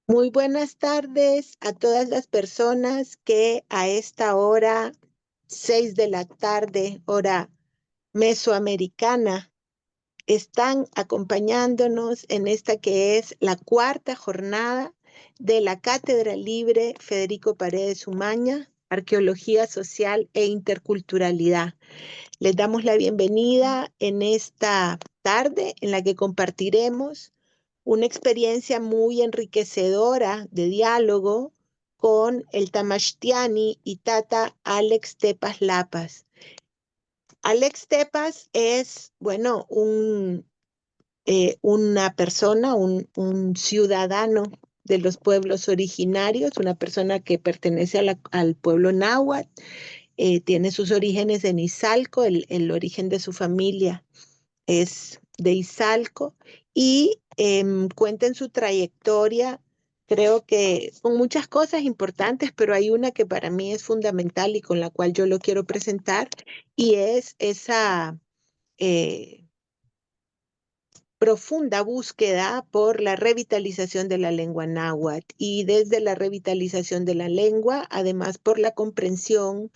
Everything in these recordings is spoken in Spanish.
Muy buenas tardes a todas las personas que a esta hora, 6 de la tarde, hora mesoamericana, están acompañándonos en esta que es la cuarta jornada de la Cátedra Libre Federico Paredes Umaña, Arqueología Social e Interculturalidad. Les damos la bienvenida en esta tarde en la que compartiremos una experiencia muy enriquecedora de diálogo con el Tamashtiani y Tata Alex Tepas Lapas. Alex Tepas es, bueno, una persona, un ciudadano de los pueblos originarios, una persona que pertenece al pueblo náhuatl, tiene sus orígenes en Izalco, el origen de su familia es de Izalco y cuenta en su trayectoria, creo que con muchas cosas importantes, pero hay una que para mí es fundamental y con la cual yo lo quiero presentar, y es esa eh, profunda búsqueda por la revitalización de la lengua náhuatl y desde la revitalización de la lengua, además por la comprensión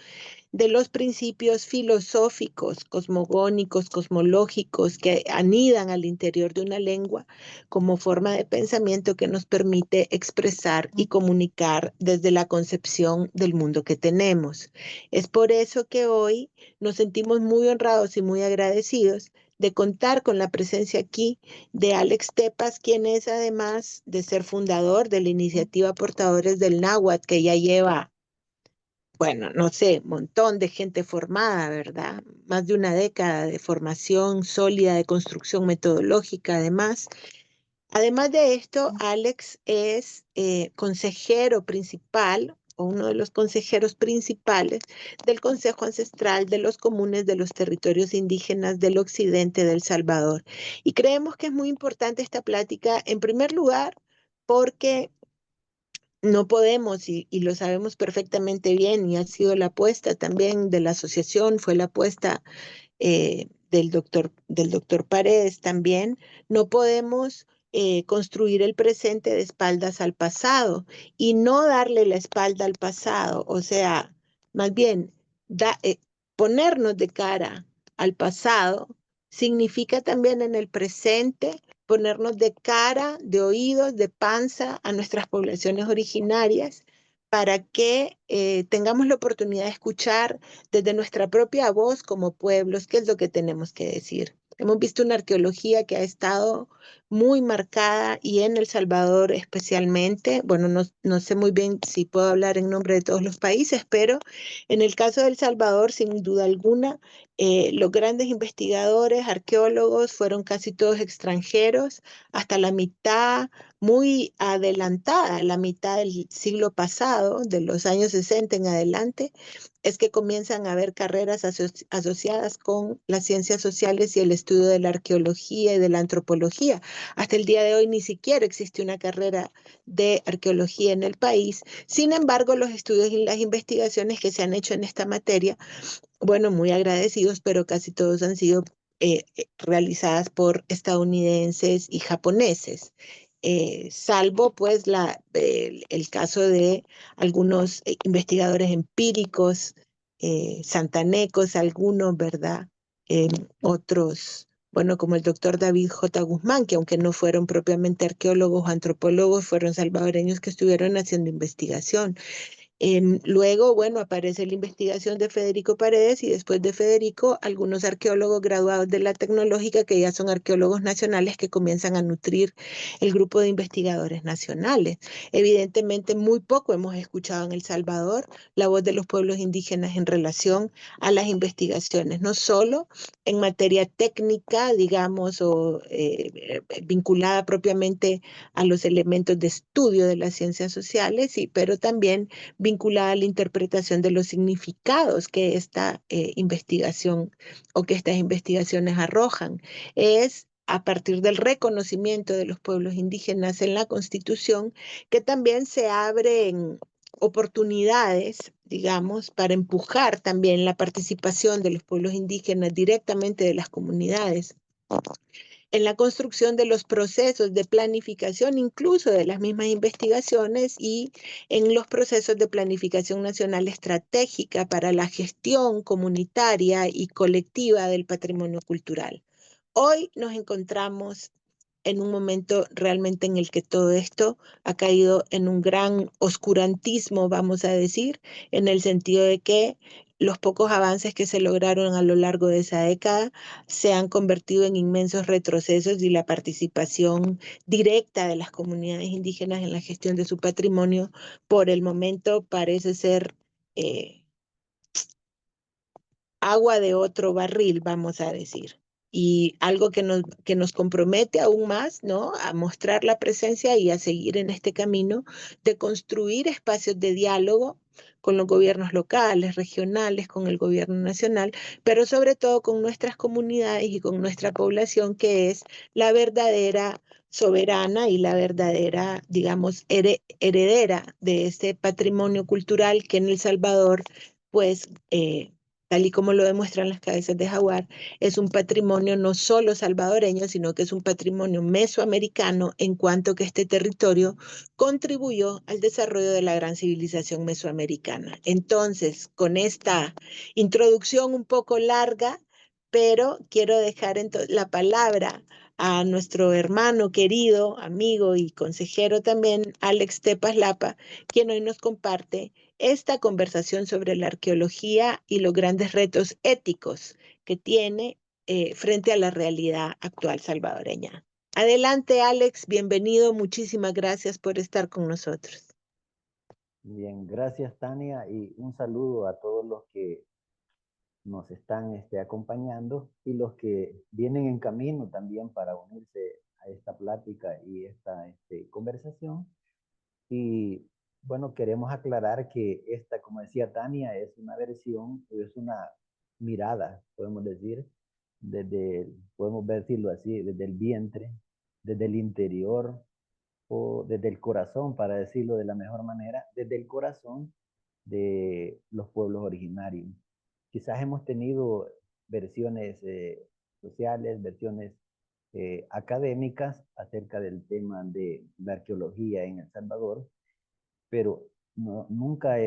de los principios filosóficos, cosmogónicos, cosmológicos que anidan al interior de una lengua como forma de pensamiento que nos permite expresar y comunicar desde la concepción del mundo que tenemos. Es por eso que hoy nos sentimos muy honrados y muy agradecidos de contar con la presencia aquí de Alex Tepas, quien es además de ser fundador de la iniciativa Portadores del Náhuatl, que ya lleva, bueno, no sé, montón de gente formada, ¿verdad? Más de una década de formación sólida, de construcción metodológica, además. Además de esto, Alex es consejero principal o uno de los consejeros principales del Consejo Ancestral de los Comunes de los Territorios Indígenas del Occidente de El Salvador. Y creemos que es muy importante esta plática, en primer lugar, porque no podemos, y lo sabemos perfectamente bien, y ha sido la apuesta también de la asociación, fue la apuesta del doctor Paredes también, no podemos construir el presente de espaldas al pasado y no darle la espalda al pasado, o sea, más bien da, ponernos de cara al pasado significa también en el presente ponernos de cara, de oídos, de panza a nuestras poblaciones originarias para que tengamos la oportunidad de escuchar desde nuestra propia voz como pueblos qué es lo que tenemos que decir. Hemos visto una arqueología que ha estado muy marcada y en El Salvador especialmente, bueno, no sé muy bien si puedo hablar en nombre de todos los países, pero en el caso de El Salvador, sin duda alguna, los grandes investigadores, arqueólogos, fueron casi todos extranjeros, hasta la mitad, muy adelantada, la mitad del siglo pasado, de los años 60 en adelante, es que comienzan a haber carreras asociadas con las ciencias sociales y el estudio de la arqueología y de la antropología. Hasta el día de hoy ni siquiera existe una carrera de arqueología en el país. Sin embargo, los estudios y las investigaciones que se han hecho en esta materia, bueno, muy agradecidos, pero casi todos han sido realizadas por estadounidenses y japoneses. Salvo pues el caso de algunos investigadores empíricos, santanecos, algunos, ¿verdad? Eh, Otros, bueno, como el doctor David J. Guzmán, que aunque no fueron propiamente arqueólogos o antropólogos, fueron salvadoreños que estuvieron haciendo investigación. Luego, bueno, aparece la investigación de Federico Paredes y después de Federico, algunos arqueólogos graduados de la tecnológica que ya son arqueólogos nacionales que comienzan a nutrir el grupo de investigadores nacionales. Evidentemente, muy poco hemos escuchado en El Salvador la voz de los pueblos indígenas en relación a las investigaciones, no solo en materia técnica, digamos, o vinculada propiamente a los elementos de estudio de las ciencias sociales, sí, pero también vinculada a la interpretación de los significados que esta investigación o que estas investigaciones arrojan. Es a partir del reconocimiento de los pueblos indígenas en la Constitución que también se abren oportunidades, digamos, para empujar también la participación de los pueblos indígenas directamente de las comunidades en la construcción de los procesos de planificación, incluso de las mismas investigaciones y en los procesos de planificación nacional estratégica para la gestión comunitaria y colectiva del patrimonio cultural. Hoy nos encontramos en un momento realmente en el que todo esto ha caído en un gran oscurantismo, vamos a decir, en el sentido de que los pocos avances que se lograron a lo largo de esa década se han convertido en inmensos retrocesos y la participación directa de las comunidades indígenas en la gestión de su patrimonio por el momento parece ser agua de otro barril, vamos a decir. Y algo que nos compromete aún más, ¿no? A mostrar la presencia y a seguir en este camino de construir espacios de diálogo con los gobiernos locales, regionales, con el gobierno nacional, pero sobre todo con nuestras comunidades y con nuestra población, que es la verdadera soberana y la verdadera, digamos, heredera de este patrimonio cultural que en El Salvador, pues, tal y como lo demuestran las cabezas de jaguar, es un patrimonio no solo salvadoreño, sino que es un patrimonio mesoamericano en cuanto que este territorio contribuyó al desarrollo de la gran civilización mesoamericana. Entonces, con esta introducción un poco larga, pero quiero dejar la palabra a nuestro hermano querido, amigo y consejero también, Alex Tepas Lapa, quien hoy nos comparte esta conversación sobre la arqueología y los grandes retos éticos que tiene frente a la realidad actual salvadoreña. Adelante, Alex, bienvenido, muchísimas gracias por estar con nosotros. Bien, gracias Tania y un saludo a todos los que nos están acompañando y los que vienen en camino también para unirse a esta plática y esta conversación. Y bueno, queremos aclarar que esta, como decía Tania, es una versión, es una mirada, podemos decir, podemos decirlo así, desde el vientre, desde el interior o desde el corazón, para decirlo de la mejor manera, desde el corazón de los pueblos originarios. Quizás hemos tenido versiones sociales, versiones académicas acerca del tema de la arqueología en El Salvador, pero nunca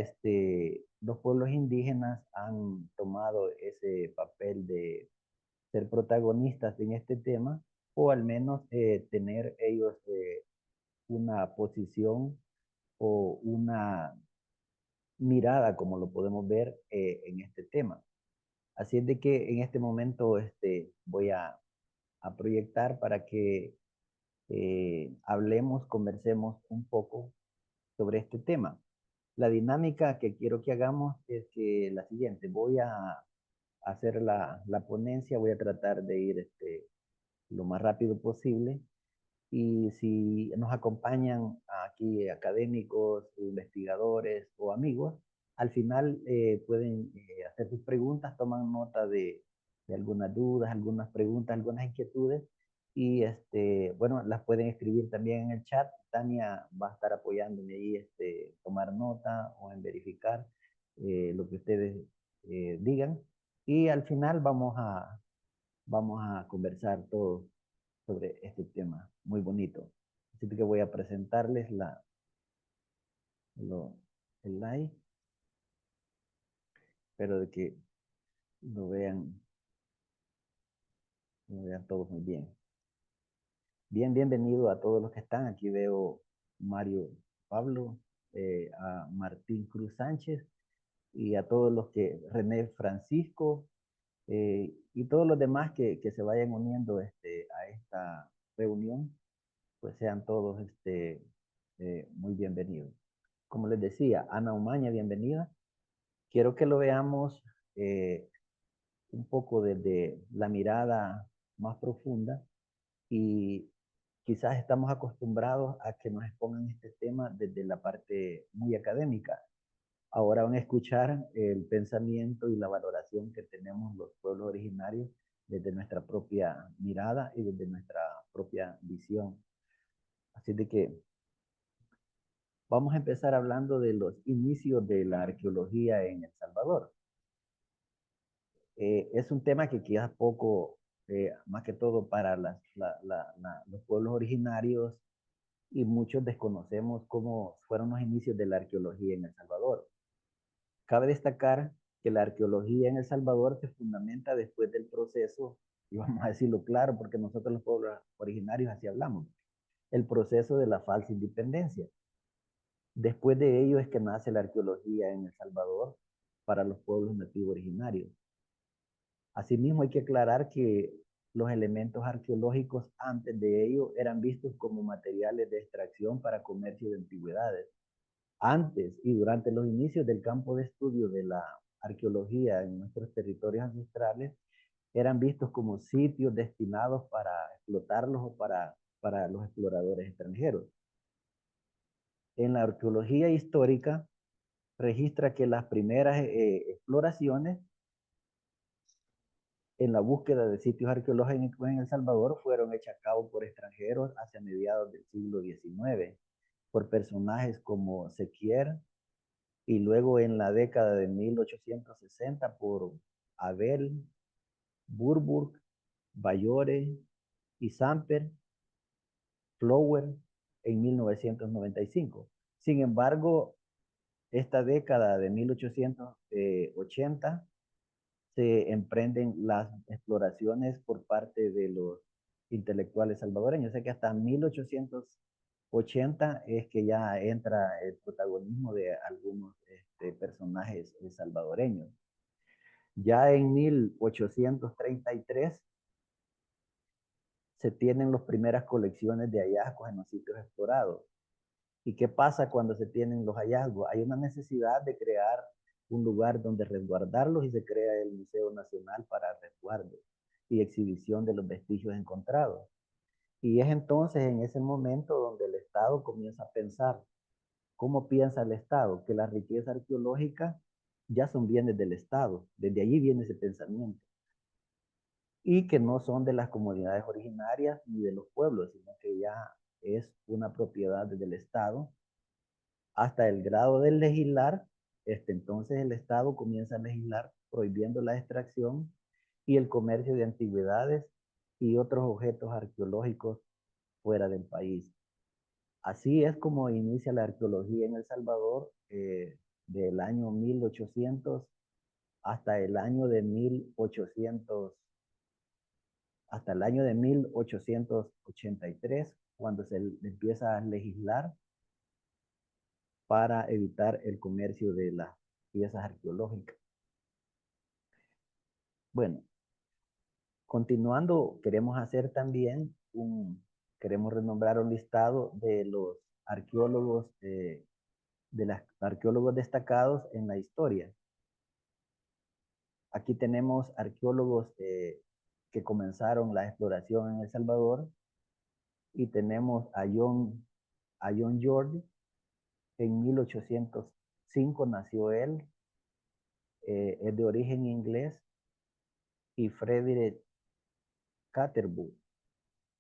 los pueblos indígenas han tomado ese papel de ser protagonistas en este tema, o al menos tener ellos una posición o una mirada, como lo podemos ver en este tema. Así es de que en este momento voy a proyectar para que hablemos, conversemos un poco sobre este tema. La dinámica que quiero que hagamos es que la siguiente, voy a hacer la ponencia, voy a tratar de ir lo más rápido posible. Y si nos acompañan aquí académicos, investigadores o amigos, al final pueden hacer sus preguntas, toman nota de algunas dudas, algunas preguntas, algunas inquietudes y bueno, las pueden escribir también en el chat. Tania va a estar apoyándome ahí, tomar nota o en verificar lo que ustedes digan. Y al final vamos a conversar todos sobre este tema muy bonito. Así que voy a presentarles el live, pero de que lo vean todos muy bien. Bienvenido a todos los que están. Aquí veo Mario Pablo, a Martín Cruz Sánchez y a todos los que, René Francisco, y todos los demás que se vayan uniendo a esta reunión, pues sean todos muy bienvenidos. Como les decía, Ana Umaña, bienvenida. Quiero que lo veamos un poco desde la mirada más profunda y quizás estamos acostumbrados a que nos expongan este tema desde la parte muy académica. Ahora van a escuchar el pensamiento y la valoración que tenemos los pueblos originarios desde nuestra propia mirada y desde nuestra propia visión. Así de que vamos a empezar hablando de los inicios de la arqueología en El Salvador. Es un tema que quizás poco más que todo para los pueblos originarios, y muchos desconocemos cómo fueron los inicios de la arqueología en El Salvador. Cabe destacar que la arqueología en El Salvador se fundamenta después del proceso, y vamos a decirlo claro, porque nosotros los pueblos originarios así hablamos, el proceso de la falsa independencia. Después de ello es que nace la arqueología en El Salvador para los pueblos nativos originarios. Asimismo, hay que aclarar que los elementos arqueológicos antes de ello eran vistos como materiales de extracción para comercio de antigüedades. Antes y durante los inicios del campo de estudio de la arqueología en nuestros territorios ancestrales, eran vistos como sitios destinados para explotarlos o para los exploradores extranjeros. En la arqueología histórica registra que las primeras exploraciones en la búsqueda de sitios arqueológicos en El Salvador fueron hechas a cabo por extranjeros hacia mediados del siglo XIX, por personajes como Sequier, y luego en la década de 1860 por Abel, Burburg, Bayore y Samper, Flower en 1995. Sin embargo, esta década de 1880 se emprenden las exploraciones por parte de los intelectuales salvadoreños. O sea que hasta 1880 es que ya entra el protagonismo de algunos personajes salvadoreños. Ya en 1833 se tienen las primeras colecciones de hallazgos en los sitios explorados. ¿Y qué pasa cuando se tienen los hallazgos? Hay una necesidad de crear un lugar donde resguardarlos, y se crea el Museo Nacional para resguardo y exhibición de los vestigios encontrados. Y es entonces en ese momento donde el Estado comienza a pensar. ¿Cómo piensa el Estado? Que la riqueza arqueológica ya son bienes del Estado. Desde allí viene ese pensamiento. Y que no son de las comunidades originarias ni de los pueblos, sino que ya es una propiedad del Estado, hasta el grado de legislar. Entonces el Estado comienza a legislar prohibiendo la extracción y el comercio de antigüedades y otros objetos arqueológicos fuera del país. Así es como inicia la arqueología en El Salvador, del año 1800 hasta el año de 1800, hasta el año de 1883, cuando se empieza a legislar para evitar el comercio de las piezas arqueológicas. Bueno, continuando, queremos renombrar un listado de los arqueólogos, de los arqueólogos destacados en la historia. Aquí tenemos arqueólogos que comenzaron la exploración en El Salvador, y tenemos a John George. En 1805 nació él, es de origen inglés, y Frederick Catherwood.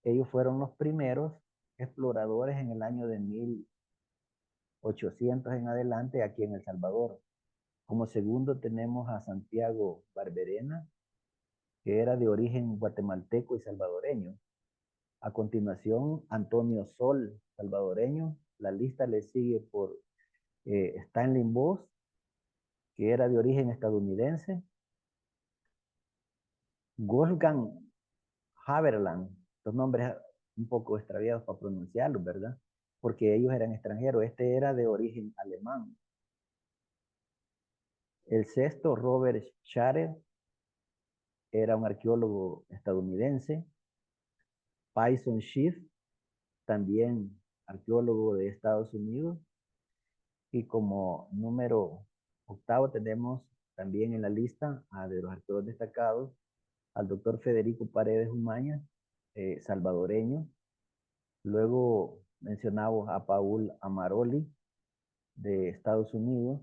Ellos fueron los primeros exploradores en el año de 1800 en adelante aquí en El Salvador. Como segundo tenemos a Santiago Barberena, que era de origen guatemalteco y salvadoreño. A continuación, Antonio Sol, salvadoreño. La lista le sigue por Stanley Voss, que era de origen estadounidense. Wolfgang Haberland, los nombres un poco extraviados para pronunciarlos, ¿verdad? Porque ellos eran extranjeros. Este era de origen alemán. El sexto, Robert Scharer, era un arqueólogo estadounidense. Payson Schiff, también arqueólogo de Estados Unidos. Y como número octavo tenemos también en la lista de los arqueólogos destacados al doctor Federico Paredes Umaña, salvadoreño. Luego mencionamos a Paul Amaroli, de Estados Unidos.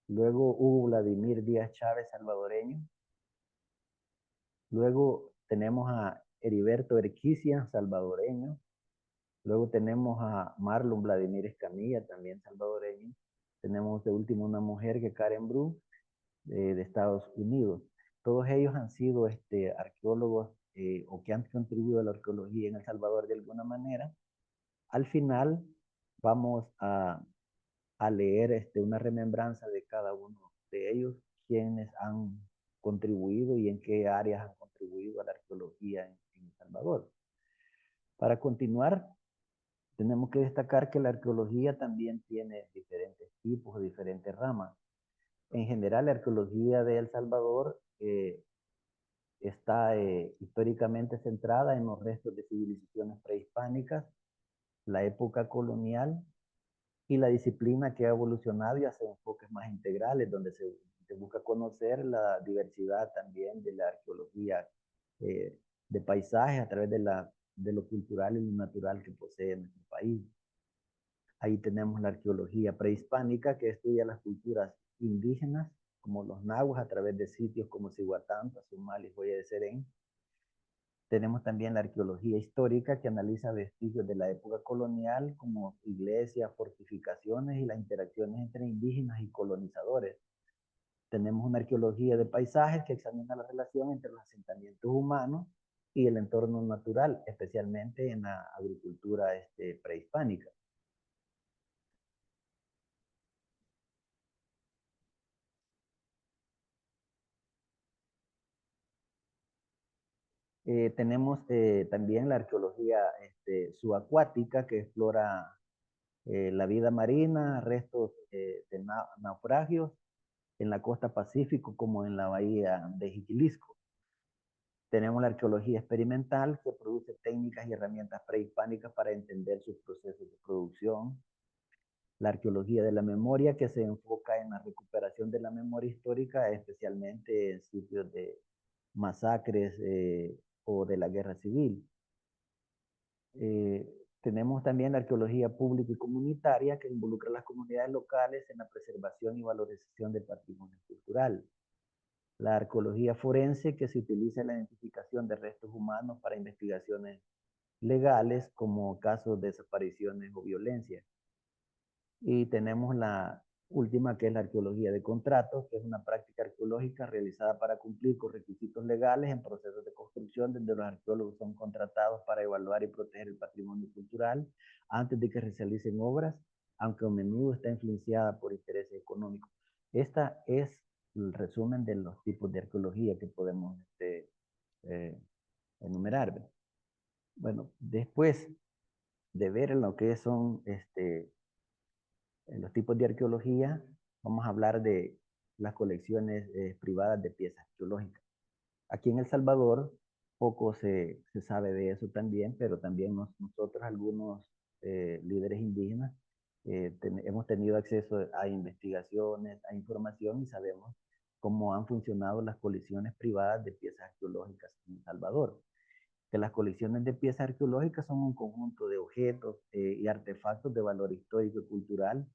Luego Hugo Vladimir Díaz Chávez, salvadoreño. Luego tenemos a Heriberto Erquicia, salvadoreño. Luego tenemos a Marlon Vladimir Escamilla, también salvadoreño. Tenemos de último una mujer, que Karen Bru, de Estados Unidos. Todos ellos han sido arqueólogos o que han contribuido a la arqueología en El Salvador de alguna manera. Al final vamos a leer una remembranza de cada uno de ellos, quienes han contribuido y en qué áreas han contribuido a la arqueología en El Salvador. Para continuar, tenemos que destacar que la arqueología también tiene diferentes tipos, diferentes ramas. En general, la arqueología de El Salvador está históricamente centrada en los restos de civilizaciones prehispánicas, la época colonial y la disciplina que ha evolucionado y hace enfoques más integrales, donde se busca conocer la diversidad también de la arqueología de paisajes a través de lo cultural y lo natural que posee nuestro país. Ahí tenemos la arqueología prehispánica, que estudia las culturas indígenas, como los nahuas, a través de sitios como Cihuatán, Tazumal y Joya de Serén. Tenemos también la arqueología histórica, que analiza vestigios de la época colonial, como iglesias, fortificaciones y las interacciones entre indígenas y colonizadores. Tenemos una arqueología de paisajes, que examina la relación entre los asentamientos humanos y el entorno natural, especialmente en la agricultura prehispánica. Tenemos también la arqueología subacuática, que explora la vida marina, restos de naufragios en la costa Pacífico como en la bahía de Jiquilisco. Tenemos la arqueología experimental, que produce técnicas y herramientas prehispánicas para entender sus procesos de producción. La arqueología de la memoria, que se enfoca en la recuperación de la memoria histórica, especialmente en sitios de masacres o de la guerra civil. Tenemos también la arqueología pública y comunitaria, que involucra a las comunidades locales en la preservación y valorización del patrimonio cultural. La arqueología forense, que se utiliza en la identificación de restos humanos para investigaciones legales, como casos de desapariciones o violencia. Y tenemos la última, que es la arqueología de contratos, que es una práctica arqueológica realizada para cumplir con requisitos legales en procesos de construcción, donde los arqueólogos son contratados para evaluar y proteger el patrimonio cultural antes de que se realicen obras, aunque a menudo está influenciada por intereses económicos. Esta es el resumen de los tipos de arqueología que podemos enumerar. Bueno, después de ver lo que son los tipos de arqueología, vamos a hablar de las colecciones privadas de piezas arqueológicas. Aquí en El Salvador poco se sabe de eso también, pero también nosotros, algunos líderes indígenas, hemos tenido acceso a investigaciones, a información, y sabemos cómo han funcionado las colecciones privadas de piezas arqueológicas en El Salvador. Que las colecciones de piezas arqueológicas son un conjunto de objetos y artefactos de valor histórico y cultural,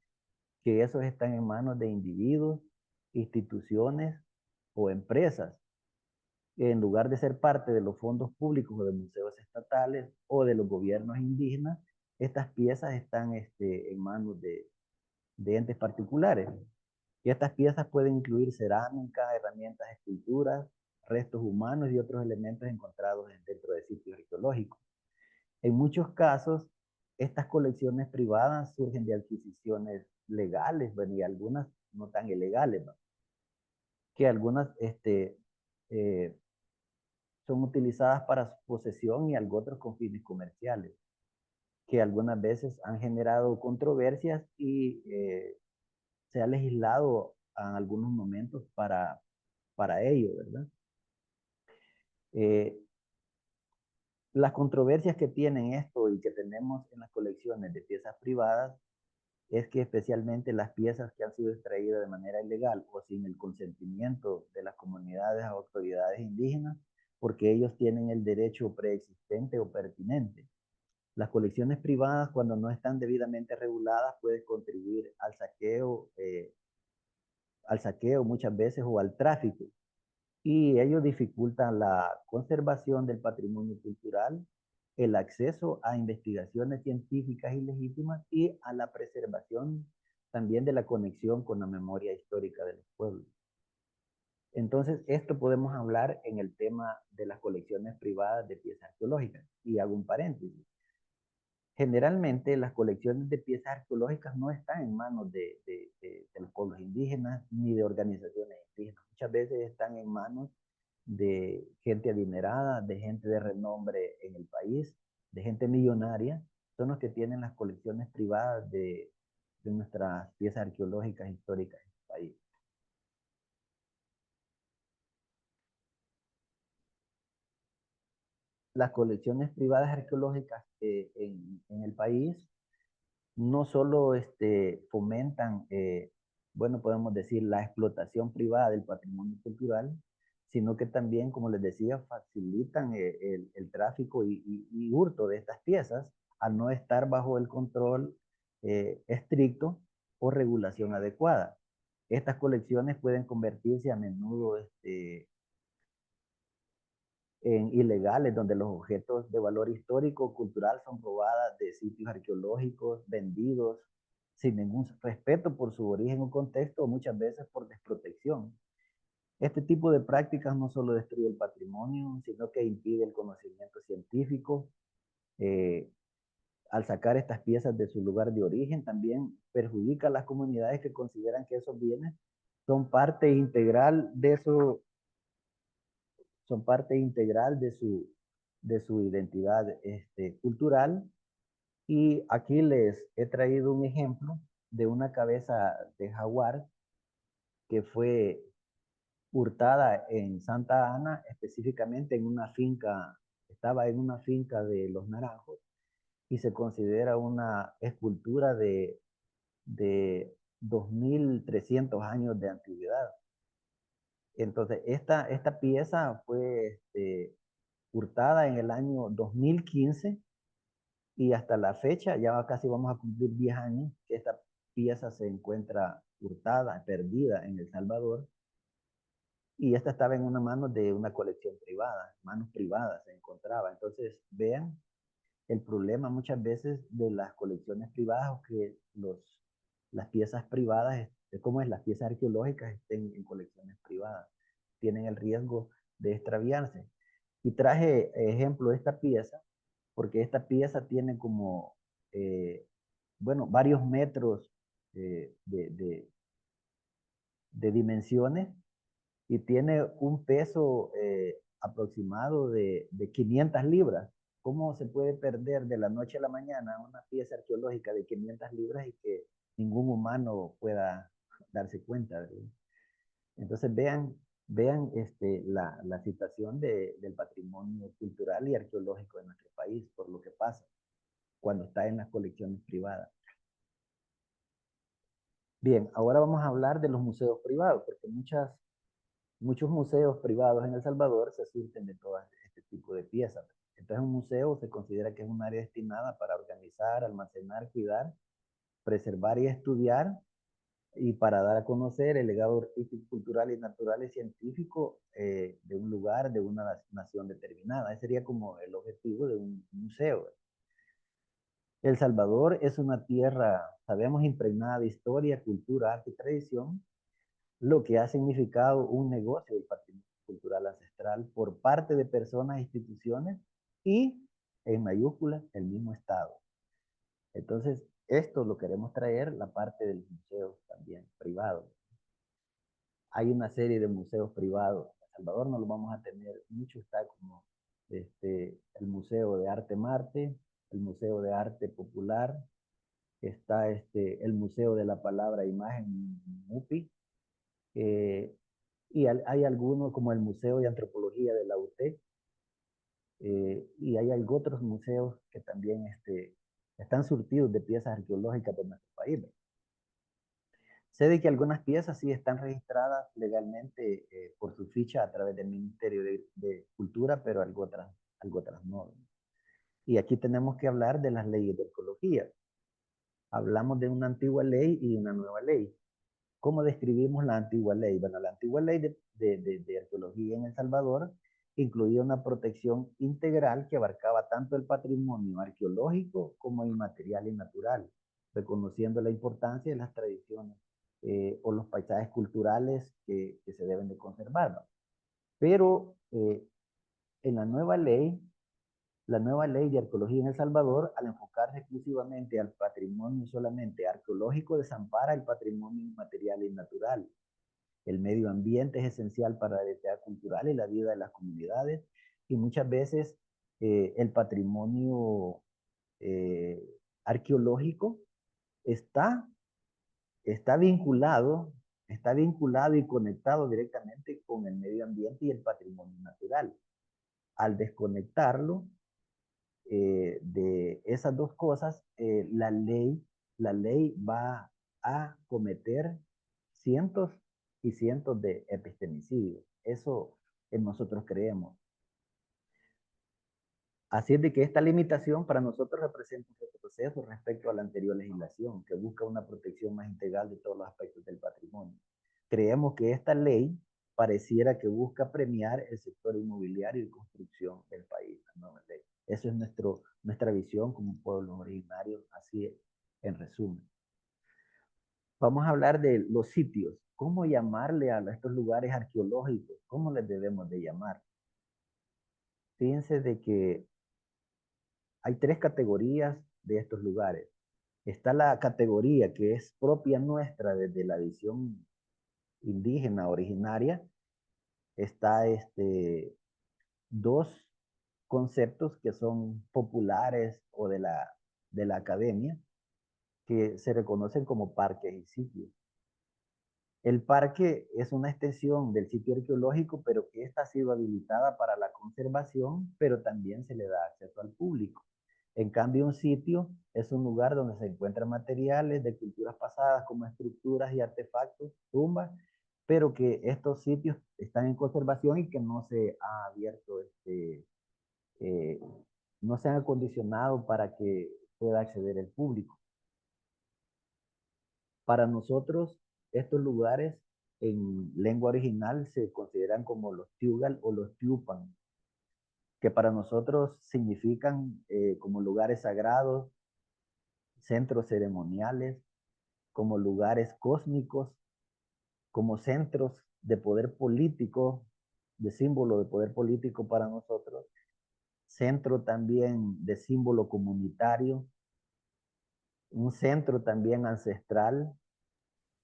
que esos están en manos de individuos, instituciones o empresas, en lugar de ser parte de los fondos públicos o de museos estatales o de los gobiernos indígenas. Estas piezas están en manos de entes particulares. Y estas piezas pueden incluir cerámica, herramientas, esculturas, restos humanos y otros elementos encontrados dentro de sitios arqueológicos. En muchos casos, estas colecciones privadas surgen de adquisiciones legales, bueno, y algunas no tan ilegales, ¿no? Que algunas son utilizadas para su posesión y otros con fines comerciales, que algunas veces han generado controversias y se ha legislado en algunos momentos para ello, ¿verdad? Las controversias que tienen esto y que tenemos en las colecciones de piezas privadas es que especialmente las piezas que han sido extraídas de manera ilegal o sin el consentimiento de las comunidades o autoridades indígenas, porque ellos tienen el derecho preexistente o pertinente. Las colecciones privadas, cuando no están debidamente reguladas, pueden contribuir al saqueo muchas veces o al tráfico, y ello dificulta la conservación del patrimonio cultural, el acceso a investigaciones científicas ilegítimas y a la preservación también de la conexión con la memoria histórica de los pueblos. Entonces, esto podemos hablar en el tema de las colecciones privadas de piezas arqueológicas. Y hago un paréntesis. Generalmente las colecciones de piezas arqueológicas no están en manos de los pueblos indígenas ni de organizaciones indígenas. Muchas veces están en manos de gente adinerada, de gente de renombre en el país, de gente millonaria. Son los que tienen las colecciones privadas de nuestras piezas arqueológicas históricas en el país. Las colecciones privadas arqueológicas en el país no solo fomentan, bueno, podemos decir, la explotación privada del patrimonio cultural, sino que también, como les decía, facilitan el tráfico y hurto de estas piezas al no estar bajo el control estricto o regulación adecuada. Estas colecciones pueden convertirse a menudo en ilegales, donde los objetos de valor histórico o cultural son robadas de sitios arqueológicos, vendidos sin ningún respeto por su origen o contexto, o muchas veces por desprotección. Este tipo de prácticas no solo destruye el patrimonio, sino que impide el conocimiento científico. Eh, Al sacar estas piezas de su lugar de origen, también perjudica a las comunidades que consideran que esos bienes son parte integral de su, son parte integral de su identidad cultural. Y aquí les he traído un ejemplo de una cabeza de jaguar que fue hurtada en Santa Ana, específicamente en una finca, estaba en una finca de Los Naranjos, y se considera una escultura de 2300 años de antigüedad. Entonces, esta pieza fue hurtada en el año 2015 y hasta la fecha, ya casi vamos a cumplir 10 años, que esta pieza se encuentra hurtada, perdida en El Salvador, y esta estaba en una mano de una colección privada, manos privadas se encontraba. Entonces, vean el problema muchas veces de las colecciones privadas o que las piezas privadas, como es, las piezas arqueológicas estén en colecciones privadas, tienen el riesgo de extraviarse. Y traje ejemplo de esta pieza, porque esta pieza tiene como, bueno, varios metros de dimensiones y tiene un peso aproximado de 500 libras. ¿Cómo se puede perder de la noche a la mañana una pieza arqueológica de 500 libras y que ningún humano pueda darse cuenta, ¿verdad? Entonces vean la situación del patrimonio cultural y arqueológico de nuestro país, por lo que pasa cuando está en las colecciones privadas. Bien, ahora vamos a hablar de los museos privados, porque muchos museos privados en El Salvador se surten de todo este tipo de piezas. Entonces un museo se considera que es un área destinada para organizar, almacenar, cuidar, preservar y estudiar, y para dar a conocer el legado artístico, cultural y natural y científico de un lugar, de una nación determinada. Ese sería como el objetivo de un museo. El Salvador es una tierra, sabemos, impregnada de historia, cultura, arte y tradición, lo que ha significado un negocio del patrimonio cultural ancestral por parte de personas e instituciones y, en mayúsculas, el mismo Estado. Entonces, esto lo queremos traer, la parte de los museos también privados. Hay una serie de museos privados. En El Salvador no lo vamos a tener mucho, está como el Museo de Arte Marte, el Museo de Arte Popular, está el Museo de la Palabra e Imagen, MUPI, y hay algunos como el Museo de Antropología de la UTEC, y hay otros museos que también están surtidos de piezas arqueológicas de nuestro país. Sé de que algunas piezas sí están registradas legalmente por su ficha a través del Ministerio de Cultura, pero algo otras no. Y aquí tenemos que hablar de las leyes de arqueología. Hablamos de una antigua ley y una nueva ley. ¿Cómo describimos la antigua ley? Bueno, la antigua ley de arqueología en El Salvador incluía una protección integral que abarcaba tanto el patrimonio arqueológico como inmaterial y natural, reconociendo la importancia de las tradiciones o los paisajes culturales que se deben de conservar, ¿no? Pero en la nueva ley de arqueología en El Salvador, al enfocarse exclusivamente al patrimonio solamente arqueológico, desampara el patrimonio inmaterial y natural. El medio ambiente es esencial para la identidad cultural y la vida de las comunidades, y muchas veces el patrimonio eh, arqueológico está, está vinculado, está vinculado y conectado directamente con el medio ambiente y el patrimonio natural. Al desconectarlo de esas dos cosas, la ley va a cometer cientos y cientos de epistemicidios. Eso nosotros creemos. Así es de que esta limitación para nosotros representa un retroceso respecto a la anterior legislación, que busca una protección más integral de todos los aspectos del patrimonio. Creemos que esta ley pareciera que busca premiar el sector inmobiliario y construcción del país, la nueva ley. Esa es nuestra visión como pueblos originarios, así es, en resumen. Vamos a hablar de los sitios. ¿Cómo llamarle a estos lugares arqueológicos? ¿Cómo les debemos de llamar? Fíjense de que hay tres categorías de estos lugares. Está la categoría que es propia nuestra desde la visión indígena originaria. Está dos conceptos que son populares o de la academia, que se reconocen como parques y sitios. El parque es una extensión del sitio arqueológico, pero que esta ha sido habilitada para la conservación, pero también se le da acceso al público. En cambio, un sitio es un lugar donde se encuentran materiales de culturas pasadas como estructuras y artefactos, tumbas, pero que estos sitios están en conservación y que no se ha abierto, eh, no se han acondicionado para que pueda acceder el público. Para nosotros, estos lugares en lengua original se consideran como los tiugal o los tiupan, que para nosotros significan como lugares sagrados, centros ceremoniales, como lugares cósmicos, como centros de poder político, de símbolo de poder político para nosotros, centro también de símbolo comunitario, un centro también ancestral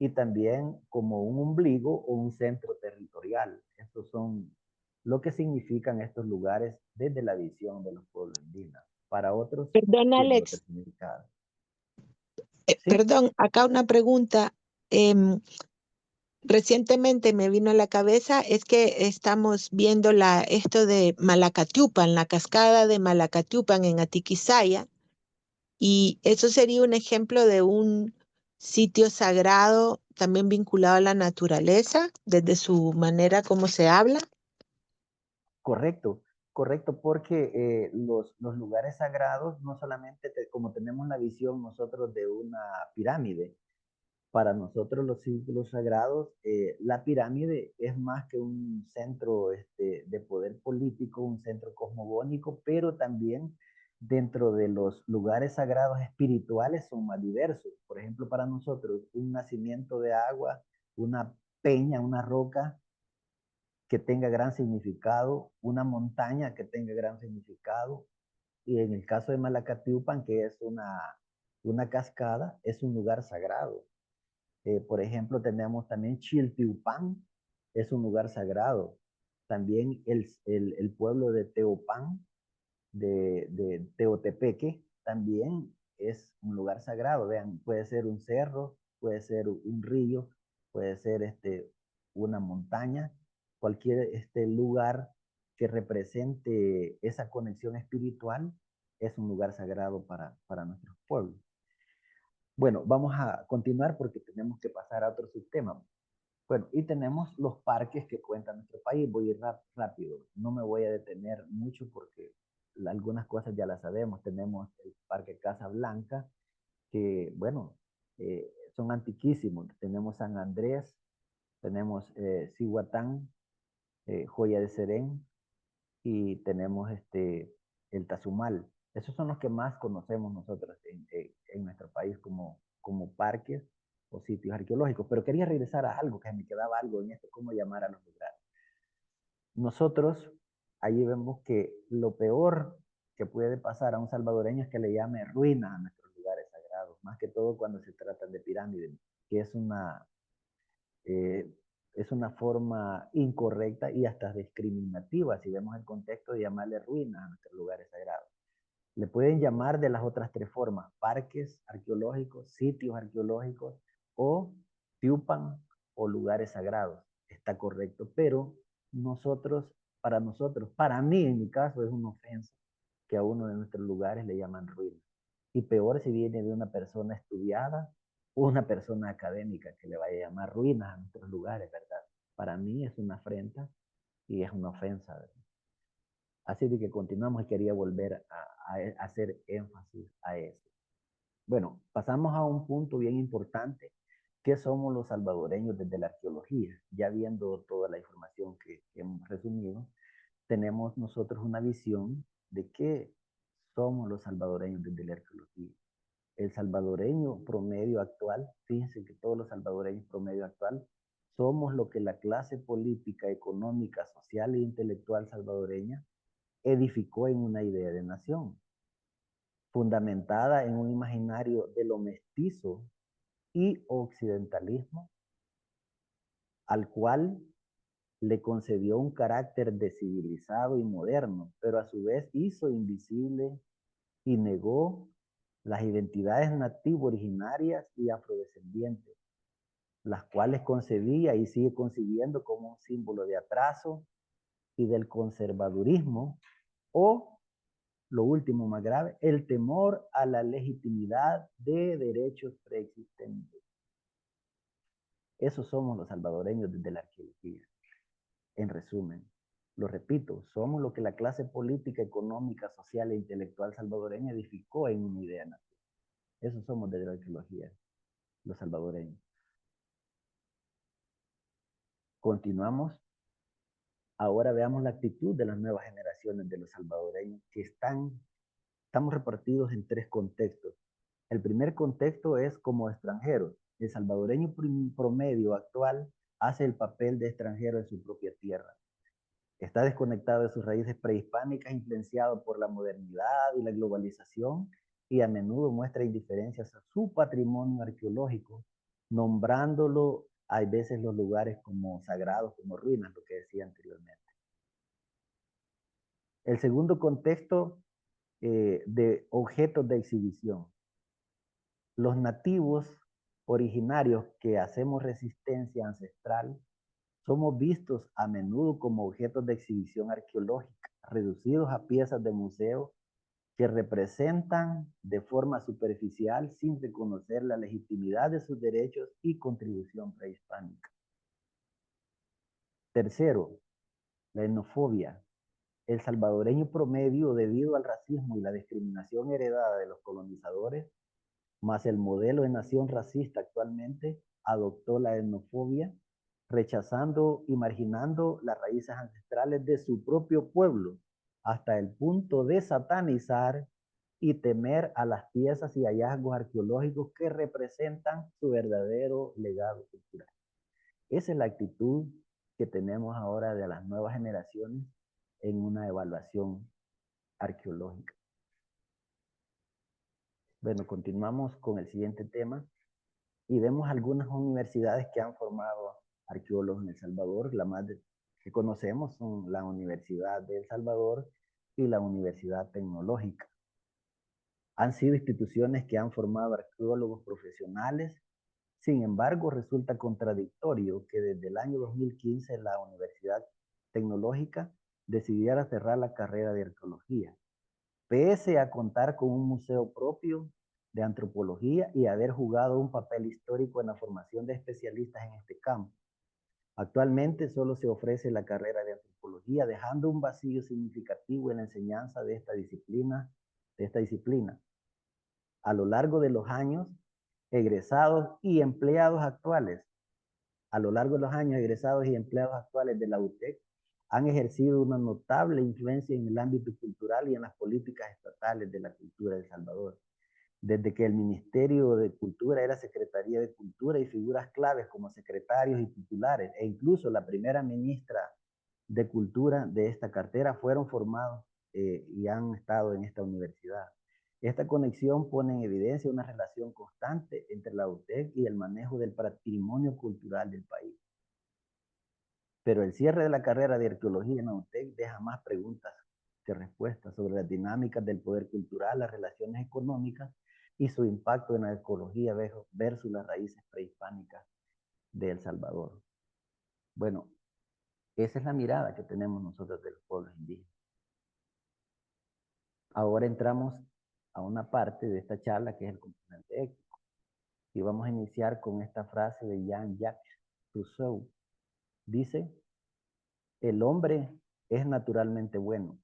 y también como un ombligo o un centro territorial. Estos son lo que significan estos lugares desde la visión de los pueblos indígenas. Para otros Perdón, tienen otro Alex, significado. ¿Sí? perdón, acá una pregunta. Recientemente me vino a la cabeza es que estamos viendo esto de Malacatiupan, la cascada de Malacatiupan en Atiquizaya, y eso sería un ejemplo de un sitio sagrado también vinculado a la naturaleza, desde su manera como se habla. Correcto, correcto, porque los lugares sagrados no solamente como tenemos la visión nosotros de una pirámide, para nosotros los círculos sagrados, la pirámide es más que un centro de poder político, un centro cosmogónico, pero también dentro de los lugares sagrados espirituales son más diversos. Por ejemplo, para nosotros, un nacimiento de agua, una peña, una roca que tenga gran significado, una montaña que tenga gran significado, y en el caso de Malacatiupan, que es una cascada, es un lugar sagrado. Por ejemplo, tenemos también Chiltiupan, es un lugar sagrado. También el pueblo de Teopan, de Teotepeque, también es un lugar sagrado. Vean, puede ser un cerro, puede ser un río, puede ser una montaña, cualquier lugar que represente esa conexión espiritual es un lugar sagrado para nuestros pueblos. Bueno, vamos a continuar porque tenemos que pasar a otro sistema. Bueno, y tenemos los parques que cuenta nuestro país. Voy a ir rápido, no me voy a detener mucho porque algunas cosas ya las sabemos. Tenemos el Parque Casa Blanca, que, bueno, son antiquísimos. Tenemos San Andrés, tenemos Cihuatán, Joya de Serén, y tenemos el Tazumal. Esos son los que más conocemos nosotros en nuestro país como parques o sitios sitios arqueológicos. Pero quería regresar a algo, que me quedaba algo en esto, cómo llamar a los lugares. Nosotros, allí vemos que lo peor que puede pasar a un salvadoreño es que le llame ruinas a nuestros lugares sagrados, más que todo cuando se trata de pirámides, que eh, es una forma incorrecta y hasta discriminativa, si vemos el contexto de llamarle ruinas a nuestros lugares sagrados. Le pueden llamar de las otras tres formas: parques arqueológicos, sitios arqueológicos o tiupan o lugares sagrados. Está correcto, pero nosotros, para mí en mi caso es una ofensa que a uno de nuestros lugares le llaman ruinas. Y peor si viene de una persona estudiada o una persona académica que le vaya a llamar ruinas a nuestros lugares, ¿verdad? Para mí es una afrenta y es una ofensa, ¿verdad? Así de que continuamos y quería volver a hacer énfasis a eso. Bueno, pasamos a un punto bien importante. ¿Qué somos los salvadoreños desde la arqueología? Ya viendo toda la información que hemos resumido, tenemos nosotros una visión de qué somos los salvadoreños desde la arqueología. El salvadoreño promedio actual, fíjense que todos los salvadoreños promedio actual somos lo que la clase política, económica, social e intelectual salvadoreña edificó en una idea de nación, fundamentada en un imaginario de lo mestizo y occidentalismo, al cual le concedió un carácter de civilizado y moderno, pero a su vez hizo invisible y negó las identidades nativo originarias y afrodescendientes, las cuales concebía y sigue concibiendo como un símbolo de atraso y del conservadurismo, o lo último más grave, el temor a la legitimidad de derechos preexistentes. Esos somos los salvadoreños desde la arqueología. En resumen, lo repito, somos lo que la clase política, económica, social e intelectual salvadoreña edificó en una idea nacional. Esos somos desde la arqueología, los salvadoreños. Continuamos. Ahora veamos la actitud de las nuevas generaciones de los salvadoreños que estamos repartidos en tres contextos. El primer contexto es como extranjeros. El salvadoreño promedio actual hace el papel de extranjero en su propia tierra. Está desconectado de sus raíces prehispánicas, influenciado por la modernidad y la globalización, y a menudo muestra indiferencias a su patrimonio arqueológico, nombrándolo a veces los lugares como sagrados, como ruinas, lo que decía anteriormente. El segundo contexto de objetos de exhibición. Los nativos originarios que hacemos resistencia ancestral somos vistos a menudo como objetos de exhibición arqueológica, reducidos a piezas de museo que representan de forma superficial sin reconocer la legitimidad de sus derechos y contribución prehispánica. Tercero, la etnofobia. El salvadoreño promedio, debido al racismo y la discriminación heredada de los colonizadores, más el modelo de nación racista actualmente, adoptó la etnofobia, rechazando y marginando las raíces ancestrales de su propio pueblo, hasta el punto de satanizar y temer a las piezas y hallazgos arqueológicos que representan su verdadero legado cultural. Esa es la actitud que tenemos ahora de las nuevas generaciones en una evaluación arqueológica. Bueno, continuamos con el siguiente tema y vemos algunas universidades que han formado arqueólogos en El Salvador. La más que conocemos son la Universidad de El Salvador y la Universidad Tecnológica. Han sido instituciones que han formado arqueólogos profesionales. Sin embargo, resulta contradictorio que desde el año 2015 la Universidad Tecnológica decidiera cerrar la carrera de arqueología, pese a contar con un museo propio de antropología y haber jugado un papel histórico en la formación de especialistas en este campo. Actualmente solo se ofrece la carrera de antropología, dejando un vacío significativo en la enseñanza de esta disciplina. A lo largo de los años, egresados y empleados actuales, de la UTEC han ejercido una notable influencia en el ámbito cultural y en las políticas estatales de la cultura de El Salvador. desde que el Ministerio de Cultura era Secretaría de Cultura y figuras claves como secretarios y titulares, e incluso la primera ministra de Cultura de esta cartera fueron formados y han estado en esta universidad. Esta conexión pone en evidencia una relación constante entre la UTEC y el manejo del patrimonio cultural del país. Pero el cierre de la carrera de arqueología en la UTEC deja más preguntas que respuestas sobre las dinámicas del poder cultural, las relaciones económicas y su impacto en la ecología versus las raíces prehispánicas de El Salvador. Bueno, esa es la mirada que tenemos nosotros de los pueblos indígenas. Ahora entramos a una parte de esta charla que es el componente ético. Y vamos a iniciar con esta frase de Jean-Jacques Rousseau. Dice, el hombre es naturalmente bueno,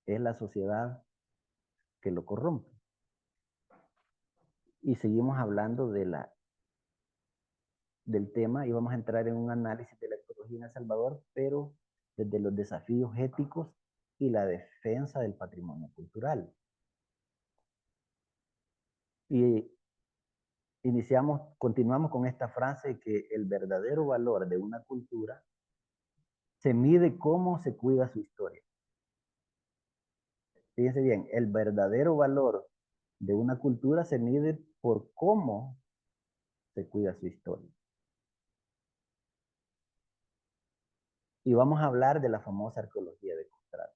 es la sociedad que lo corrompe. Y seguimos hablando del tema y vamos a entrar en un análisis de la ecología en El Salvador, pero desde los desafíos éticos y la defensa del patrimonio cultural. Y continuamos con esta frase que el verdadero valor de una cultura se mide cómo se cuida su historia. Fíjense bien, el verdadero valor de una cultura se mide por cómo se cuida su historia. Y vamos a hablar de la famosa arqueología de contrato.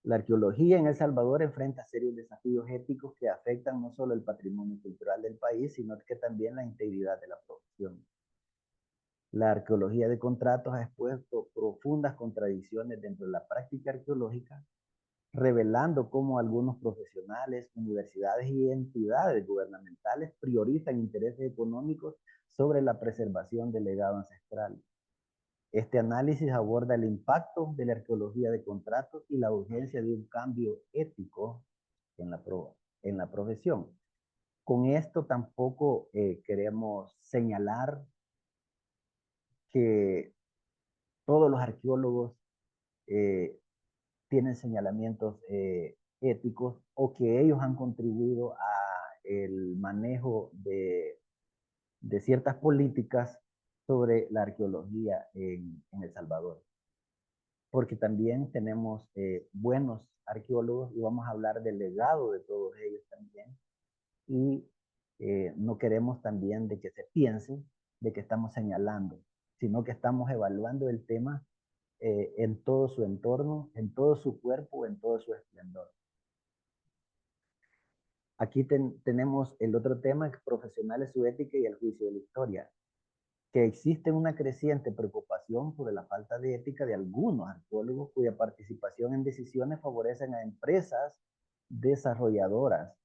La arqueología en El Salvador enfrenta serios desafíos éticos que afectan no solo el patrimonio cultural del país, sino que también la integridad de la profesión. La arqueología de contratos ha expuesto profundas contradicciones dentro de la práctica arqueológica, revelando cómo algunos profesionales, universidades y entidades gubernamentales priorizan intereses económicos sobre la preservación del legado ancestral. Este análisis aborda el impacto de la arqueología de contratos y la urgencia de un cambio ético en la profesión. Con esto tampoco queremos señalar que todos los arqueólogos eh, tienen señalamientos éticos o que ellos han contribuido a el manejo de ciertas políticas sobre la arqueología en El Salvador. Porque también tenemos buenos arqueólogos y vamos a hablar del legado de todos ellos también. Y no queremos también de que se piense de que estamos señalando, sino que estamos evaluando el tema en todo su entorno, en todo su cuerpo, en todo su esplendor. Aquí tenemos el otro tema, profesionales, su ética y el juicio de la historia, que existe una creciente preocupación por la falta de ética de algunos arqueólogos cuya participación en decisiones favorecen a empresas desarrolladoras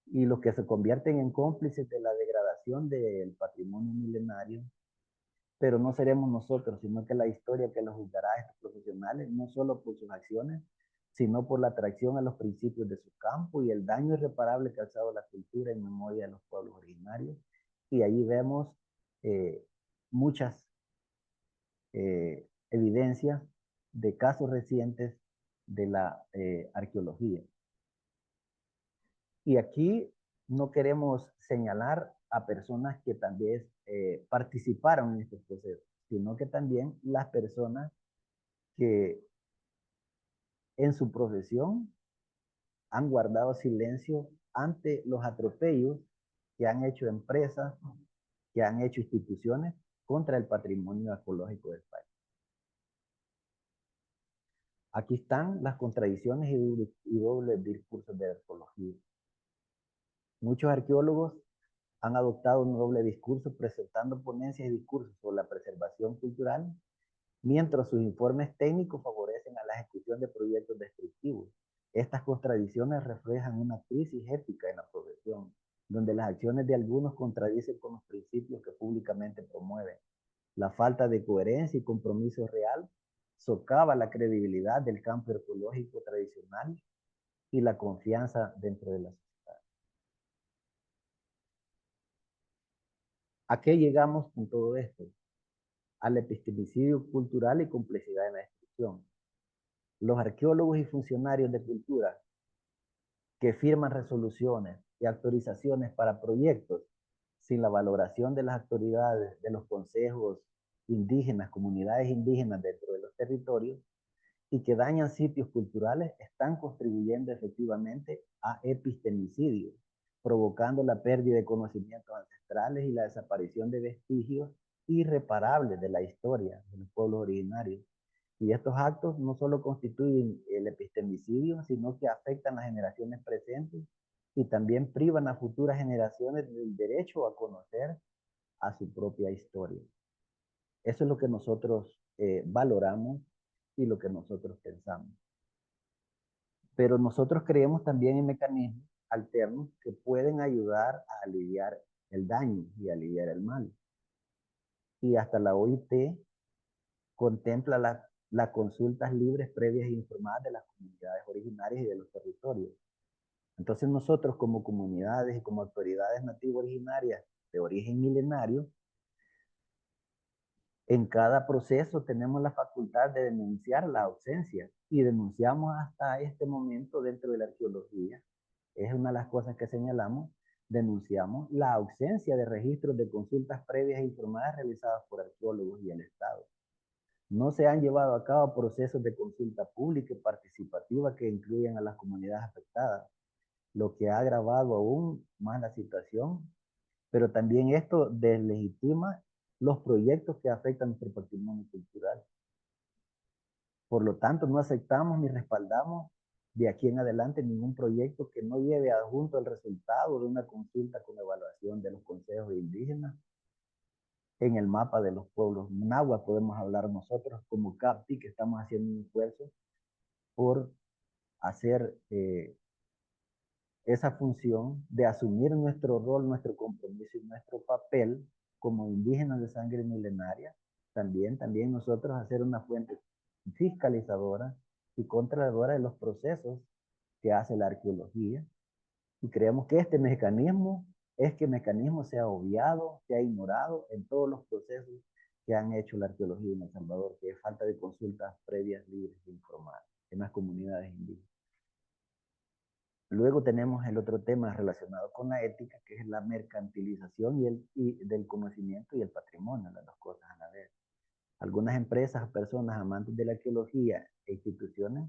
y los que se convierten en cómplices de la degradación del patrimonio milenario. Pero no seremos nosotros, sino que la historia que los juzgará a estos profesionales, no solo por sus acciones, sino por la atracción a los principios de su campo y el daño irreparable que ha causado la cultura en memoria de los pueblos originarios. Y allí vemos muchas evidencias de casos recientes de la arqueología. Y aquí no queremos señalar a personas que también participaron en estos procesos, sino que también las personas que en su profesión han guardado silencio ante los atropellos que han hecho empresas, que han hecho instituciones contra el patrimonio ecológico del país. Aquí están las contradicciones y dobles discursos de la arqueología. Muchos arqueólogos han adoptado un doble discurso presentando ponencias y discursos sobre la preservación cultural, mientras sus informes técnicos favorecen a la ejecución de proyectos destructivos. Estas contradicciones reflejan una crisis ética en la profesión, donde las acciones de algunos contradicen con los principios que públicamente promueven. La falta de coherencia y compromiso real socava la credibilidad del campo arqueológico tradicional y la confianza dentro de la sociedad. ¿A qué llegamos con todo esto? Al epistemicidio cultural y complejidad en la descripción. Los arqueólogos y funcionarios de cultura que firman resoluciones y autorizaciones para proyectos sin la valoración de las autoridades, de los consejos indígenas, comunidades indígenas dentro de los territorios, y que dañan sitios culturales, están contribuyendo efectivamente a epistemicidio, provocando la pérdida de conocimientos ancestrales y la desaparición de vestigios irreparables de la historia de los pueblos originarios. Y estos actos no solo constituyen el epistemicidio, sino que afectan a las generaciones presentes y también privan a futuras generaciones del derecho a conocer a su propia historia. Eso es lo que nosotros valoramos y lo que nosotros pensamos. Pero nosotros creemos también en mecanismos alternos que pueden ayudar a aliviar el daño y aliviar el mal. Y hasta la OIT contempla las consultas libres, previas e informadas de las comunidades originarias y de los territorios. Entonces nosotros como comunidades y como autoridades nativas originarias de origen milenario, en cada proceso tenemos la facultad de denunciar la ausencia y denunciamos hasta este momento dentro de la arqueología. Es una de las cosas que señalamos, denunciamos la ausencia de registros de consultas previas e informadas realizadas por arqueólogos y el Estado. No se han llevado a cabo procesos de consulta pública y participativa que incluyan a las comunidades afectadas, lo que ha agravado aún más la situación, pero también esto deslegitima los proyectos que afectan nuestro patrimonio cultural. Por lo tanto, no aceptamos ni respaldamos de aquí en adelante ningún proyecto que no lleve adjunto el resultado de una consulta con evaluación de los consejos indígenas en el mapa de los pueblos náhuatl. Podemos hablar nosotros como CAPTI, que estamos haciendo un esfuerzo por hacer esa función de asumir nuestro rol, nuestro compromiso y nuestro papel como indígenas de sangre milenaria, también nosotros hacer una fuente fiscalizadora y controladora de los procesos que hace la arqueología. Y creemos que este mecanismo es que el mecanismo sea obviado, sea ignorado en todos los procesos que han hecho la arqueología en El Salvador, que es falta de consultas previas, libres e informadas en las comunidades indígenas. Luego tenemos el otro tema relacionado con la ética, que es la mercantilización del conocimiento y el patrimonio, las dos cosas a la vez. Algunas empresas o personas amantes de la arqueología e instituciones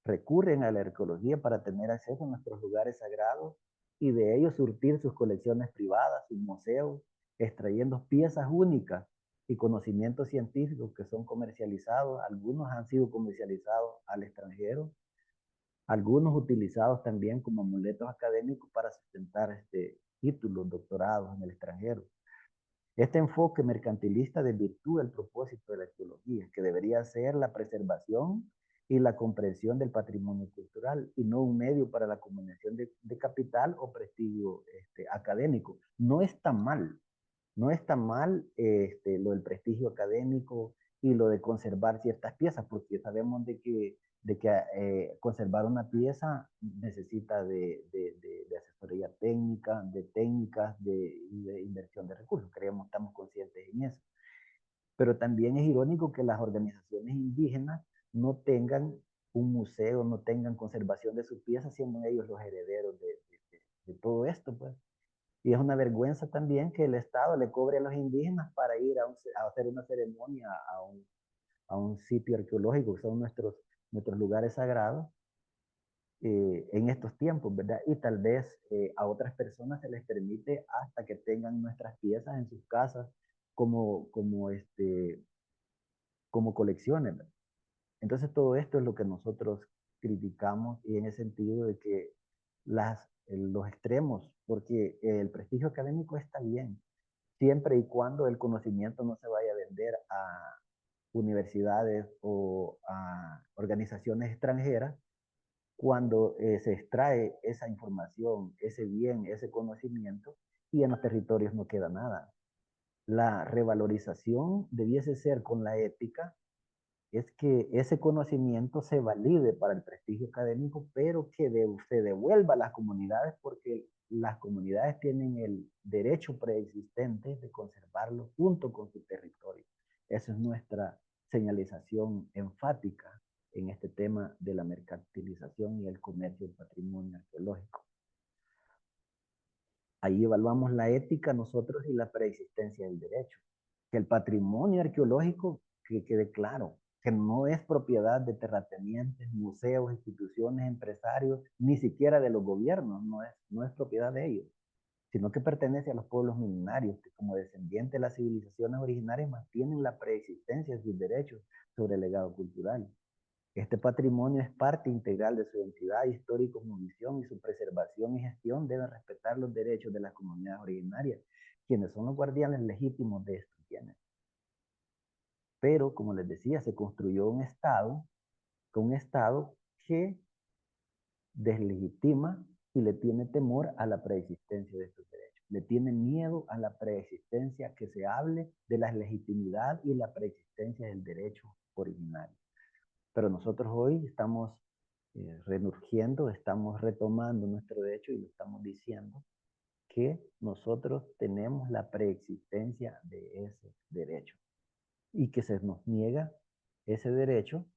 recurren a la arqueología para tener acceso a nuestros lugares sagrados y de ellos surtir sus colecciones privadas, sus museos, extrayendo piezas únicas y conocimientos científicos que son comercializados. Algunos han sido comercializados al extranjero, algunos utilizados también como amuletos académicos para sustentar títulos, doctorados en el extranjero. Este enfoque mercantilista desvirtúa el propósito de la arqueología, que debería ser la preservación y la comprensión del patrimonio cultural, y no un medio para la acumulación de capital o prestigio académico. No está mal, no está mal lo del prestigio académico y lo de conservar ciertas piezas, porque sabemos de que conservar una pieza necesita de asesoría técnica, de técnicas, de inversión de recursos. Creemos, estamos conscientes en eso. Pero también es irónico que las organizaciones indígenas no tengan un museo, no tengan conservación de sus piezas, siendo ellos los herederos de todo esto, pues. Y es una vergüenza también que el Estado le cobre a los indígenas para ir a hacer una ceremonia a un sitio arqueológico, que son nuestros lugares sagrados, en estos tiempos, ¿verdad? Y tal vez a otras personas se les permite hasta que tengan nuestras piezas en sus casas como colecciones, ¿verdad? Entonces todo esto es lo que nosotros criticamos y en el sentido de que los extremos, porque el prestigio académico está bien, siempre y cuando el conocimiento no se vaya a vender a universidades o a organizaciones extranjeras, cuando se extrae esa información, ese bien, ese conocimiento, y en los territorios no queda nada. La revalorización debiese ser con la ética, es que ese conocimiento se valide para el prestigio académico, pero que se devuelva a las comunidades, porque las comunidades tienen el derecho preexistente de conservarlo junto con su territorio. Esa es nuestra señalización enfática en este tema de la mercantilización y el comercio del patrimonio arqueológico. Ahí evaluamos la ética nosotros y la preexistencia del derecho. Que el patrimonio arqueológico, que quede claro, que no es propiedad de terratenientes, museos, instituciones, empresarios, ni siquiera de los gobiernos, no es propiedad de ellos, sino que pertenece a los pueblos milenarios, que como descendientes de las civilizaciones originarias mantienen la preexistencia de sus derechos sobre el legado cultural. Este patrimonio es parte integral de su identidad histórica, visión, y su preservación y gestión deben respetar los derechos de las comunidades originarias, quienes son los guardianes legítimos de estos bienes. Pero, como les decía, se construyó un Estado que deslegitima y le tiene temor a la preexistencia de estos derechos. Le tiene miedo a la preexistencia, que se hable de la legitimidad y la preexistencia del derecho originario. Pero nosotros hoy estamos resurgiendo, estamos retomando nuestro derecho y lo estamos diciendo que nosotros tenemos la preexistencia de ese derecho y que se nos niega ese derecho.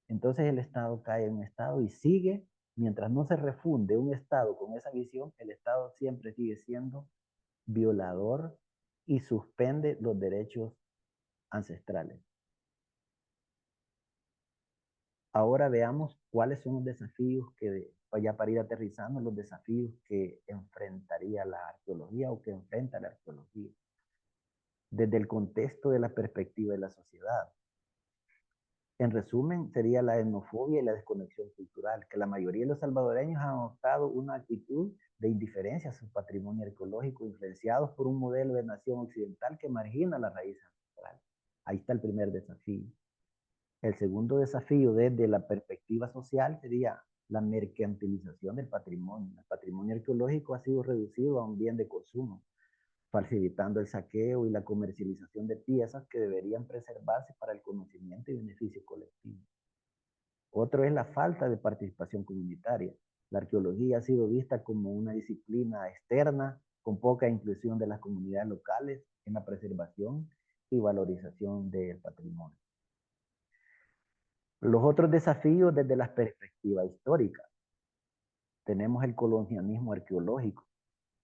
Entonces el Estado cae en un Estado y sigue, mientras no se refunde un Estado con esa visión, el Estado siempre sigue siendo violador y suspende los derechos ancestrales. Ahora veamos cuáles son los desafíos ya para ir aterrizando, los desafíos que enfrentaría la arqueología o que enfrenta la arqueología desde el contexto de la perspectiva de la sociedad. En resumen, sería la etnofobia y la desconexión cultural, que la mayoría de los salvadoreños han adoptado una actitud de indiferencia a su patrimonio arqueológico, influenciados por un modelo de nación occidental que margina la raíz ancestral. Ahí está el primer desafío. El segundo desafío desde la perspectiva social sería la mercantilización del patrimonio. El patrimonio arqueológico ha sido reducido a un bien de consumo, facilitando el saqueo y la comercialización de piezas que deberían preservarse para el conocimiento y beneficio colectivo. Otro es la falta de participación comunitaria. La arqueología ha sido vista como una disciplina externa con poca inclusión de las comunidades locales en la preservación y valorización del patrimonio. Los otros desafíos desde la perspectiva histórica. Tenemos el colonialismo arqueológico.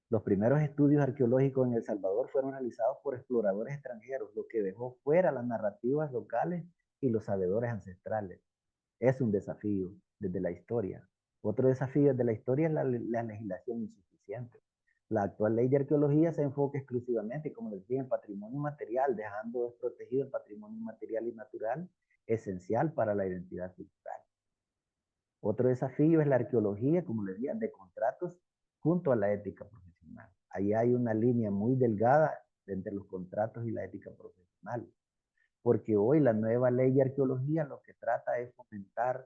Los primeros estudios arqueológicos en El Salvador fueron realizados por exploradores extranjeros, lo que dejó fuera las narrativas locales y los sabedores ancestrales. Es un desafío desde la historia. Otro desafío desde la historia es la legislación insuficiente. La actual ley de arqueología se enfoca exclusivamente, como les decía, en patrimonio material, dejando desprotegido el patrimonio material y natural, esencial para la identidad cultural. Otro desafío es la arqueología, como les decía, de contratos junto a la ética profesional. Ahí hay una línea muy delgada entre los contratos y la ética profesional, porque hoy la nueva ley de arqueología lo que trata es fomentar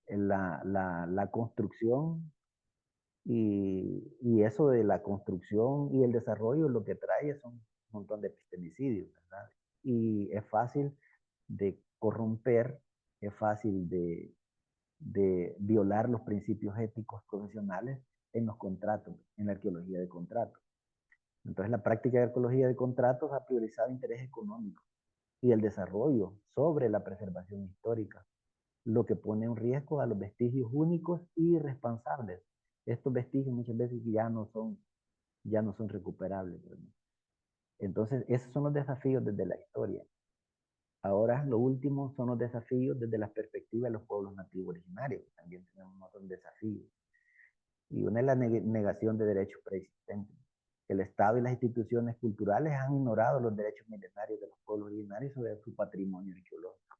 la construcción y eso de la construcción y el desarrollo lo que trae es un montón de epistemicidios, ¿verdad? Y es fácil de corromper, es fácil de violar los principios éticos profesionales en los contratos, en la arqueología de contratos. Entonces la práctica de arqueología de contratos ha priorizado interés económico y el desarrollo sobre la preservación histórica, lo que pone en riesgo a los vestigios únicos y responsables. Estos vestigios muchas veces ya no son recuperables. ¿Verdad? Entonces, esos son los desafíos desde la historia. Ahora, lo último son los desafíos desde la perspectiva de los pueblos nativos originarios. También tenemos otros desafíos. Y una es la negación de derechos preexistentes. El Estado y las instituciones culturales han ignorado los derechos milenarios de los pueblos originarios sobre su patrimonio arqueológico.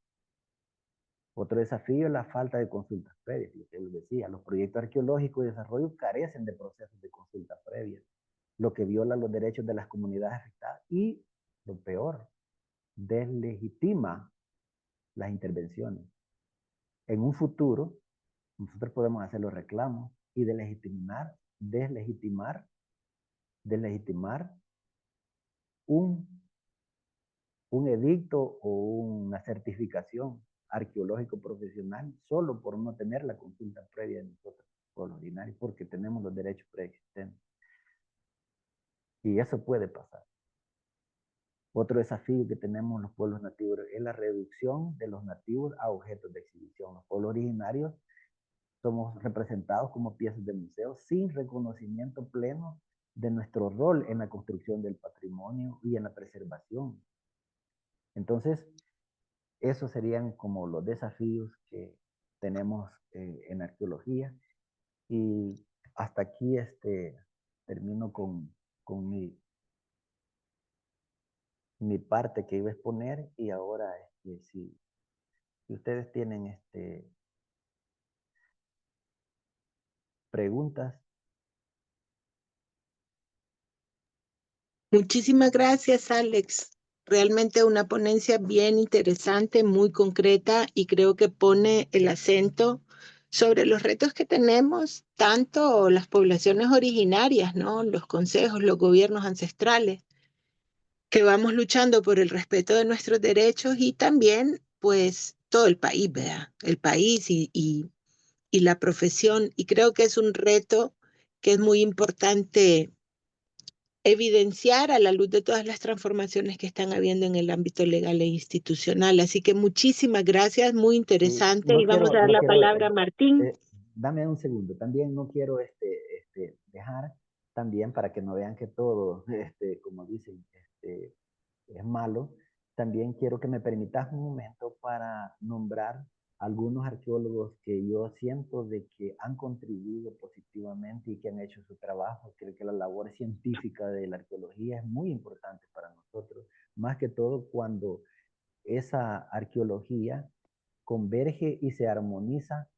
Otro desafío es la falta de consultas previas. Lo que les decía, los proyectos arqueológicos de desarrollo carecen de procesos de consulta previa, lo que viola los derechos de las comunidades afectadas y, lo peor, deslegitima las intervenciones. En un futuro, nosotros podemos hacer los reclamos y deslegitimar un, un edicto o una certificación arqueológico profesional solo por no tener la consulta previa de nosotros, por lo ordinario, porque tenemos los derechos preexistentes. Y eso puede pasar. Otro desafío que tenemos los pueblos nativos es la reducción de los nativos a objetos de exhibición. Los pueblos originarios somos representados como piezas de museo sin reconocimiento pleno de nuestro rol en la construcción del patrimonio y en la preservación. Entonces, esos serían como los desafíos que tenemos en arqueología. Y hasta aquí termino con mi parte que iba a exponer, y ahora si ustedes tienen preguntas. Muchísimas gracias, Alex. Realmente una ponencia bien interesante, muy concreta y creo que pone el acento sobre los retos que tenemos, tanto las poblaciones originarias, ¿no? Los consejos, los gobiernos ancestrales, que vamos luchando por el respeto de nuestros derechos y también, pues, todo el país, ¿verdad? El país y la profesión. Y creo que es un reto que es muy importante evidenciar a la luz de todas las transformaciones que están habiendo en el ámbito legal e institucional. Así que muchísimas gracias, muy Y interesante. no Y vamos quiero, a dar no la quiero, palabra a Martín. dame un segundo. También no quiero dejar también para que no vean que todo, como dicen, es malo. También quiero que me permitas un momento para nombrar algunos arqueólogos que yo siento de que han contribuido positivamente y que han hecho su trabajo. Creo que la labor científica de la arqueología es muy importante para nosotros, más que todo cuando esa arqueología converge y se armoniza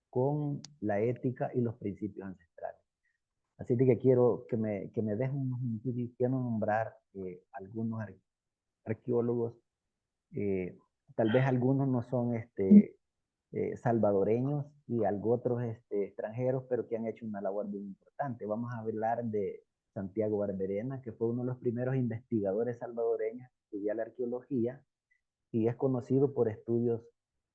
con la ética y los principios ancestrales. Así que quiero que me dejen unos minutos y quiero nombrar algunos arqueólogos. eh, Tal vez algunos no son salvadoreños y algo otros extranjeros, pero que han hecho una labor muy importante. Vamos a hablar de Santiago Barberena, que fue uno de los primeros investigadores salvadoreños que estudió la arqueología y es conocido por estudios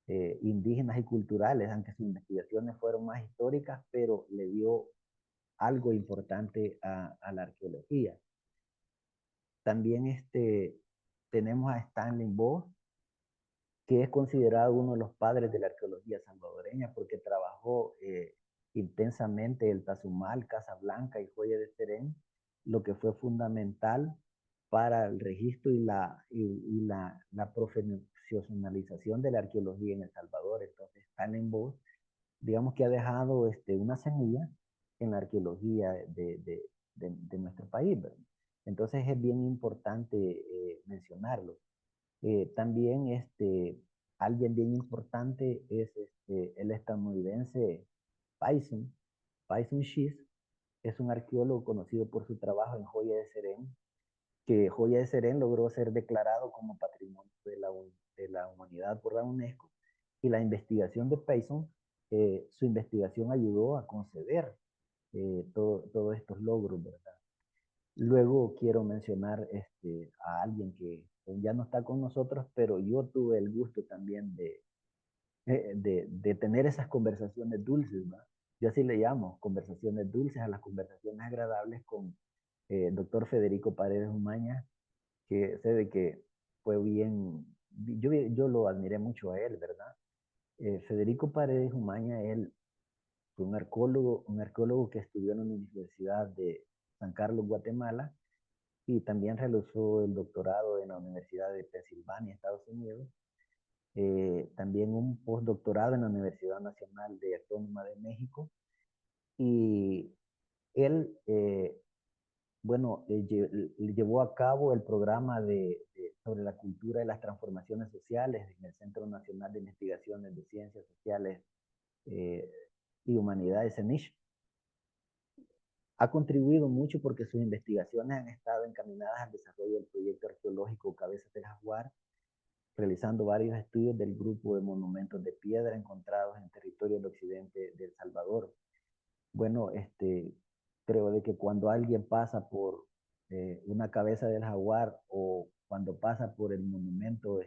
indígenas y culturales, aunque sus investigaciones fueron más históricas, pero le dio algo importante a la arqueología. También tenemos a Stanley Bosch, que es considerado uno de los padres de la arqueología salvadoreña, porque trabajó intensamente el Tazumal, Casablanca y Joya de Serén, lo que fue fundamental para el registro y la profesionalización de la arqueología en El Salvador. Entonces, Stanlenbosch, digamos que ha dejado una semilla en la arqueología de nuestro país, ¿verdad? Entonces, es bien importante mencionarlo. También alguien bien importante es el estadounidense Payson. Payson Schiss es un arqueólogo conocido por su trabajo en Joya de Serén, que Joya de Serén logró ser declarado como Patrimonio de la Humanidad por la UNESCO, y la investigación de Payson, su investigación ayudó a conceder todos estos logros, ¿verdad? Luego quiero mencionar a alguien que ya no está con nosotros, pero yo tuve el gusto también de tener esas conversaciones dulces, ¿no? Yo así le llamo, conversaciones dulces a las conversaciones agradables con el doctor Federico Paredes Umaña, que sé de que fue bien, yo lo admiré mucho a él, ¿verdad? Federico Paredes Umaña, él fue un arqueólogo que estudió en la Universidad de San Carlos, Guatemala, y también realizó el doctorado en la Universidad de Pensilvania, Estados Unidos. También un postdoctorado en la Universidad Nacional de Autónoma de México. Y él, bueno, llevó a cabo el programa sobre la cultura y las transformaciones sociales en el Centro Nacional de Investigaciones de Ciencias Sociales eh, y Humanidades, CENICH. Ha contribuido mucho porque sus investigaciones han estado encaminadas al desarrollo del proyecto arqueológico Cabezas del Jaguar, realizando varios estudios del grupo de monumentos de piedra encontrados en el territorio del occidente de El Salvador. Bueno, creo de que cuando alguien pasa por una cabeza del jaguar, o cuando pasa por el monumento,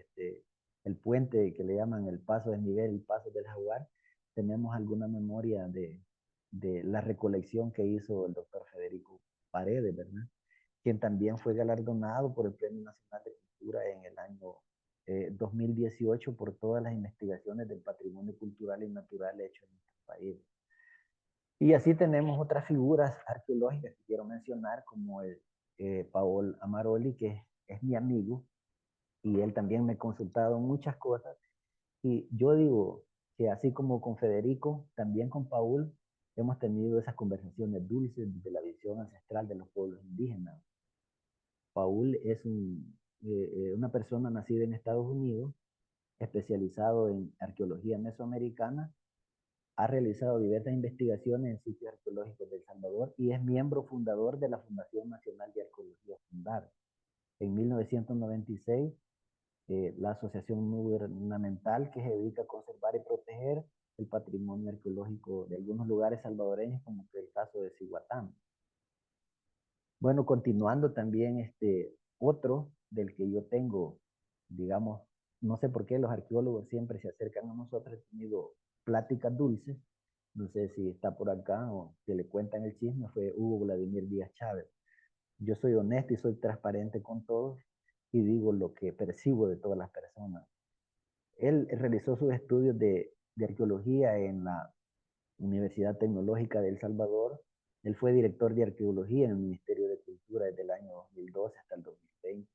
el puente que le llaman el paso de nivel, el paso del jaguar, tenemos alguna memoria de la recolección que hizo el doctor Federico Paredes, ¿verdad? quien también fue galardonado por el Premio Nacional de Cultura en el año 2018 por todas las investigaciones del patrimonio cultural y natural hecho en nuestro país. Y así tenemos otras figuras arqueológicas que quiero mencionar, como el Paul Amaroli, que es mi amigo, y él también me ha consultado muchas cosas. Y yo digo que así como con Federico, también con Paul, hemos tenido esas conversaciones dulces de la visión ancestral de los pueblos indígenas. Paul es una persona nacida en Estados Unidos, especializado en arqueología mesoamericana, ha realizado diversas investigaciones en sitios arqueológicos de El Salvador y es miembro fundador de la Fundación Nacional de Arqueología Fundar. En 1996, la asociación no gubernamental que se dedica a conservar y proteger el patrimonio arqueológico de algunos lugares salvadoreños, como que el caso de Cihuatán. Bueno, continuando también otro del que yo tengo, digamos, no sé por qué los arqueólogos siempre se acercan a nosotros, he tenido pláticas dulces, no sé si está por acá o que le cuentan el chisme, fue Hugo Vladimir Díaz Chávez. Yo soy honesto y soy transparente con todos y digo lo que percibo de todas las personas. Él realizó sus estudios de arqueología en la Universidad Tecnológica de El Salvador. Él fue director de arqueología en el Ministerio de Cultura desde el año 2012 hasta el 2020.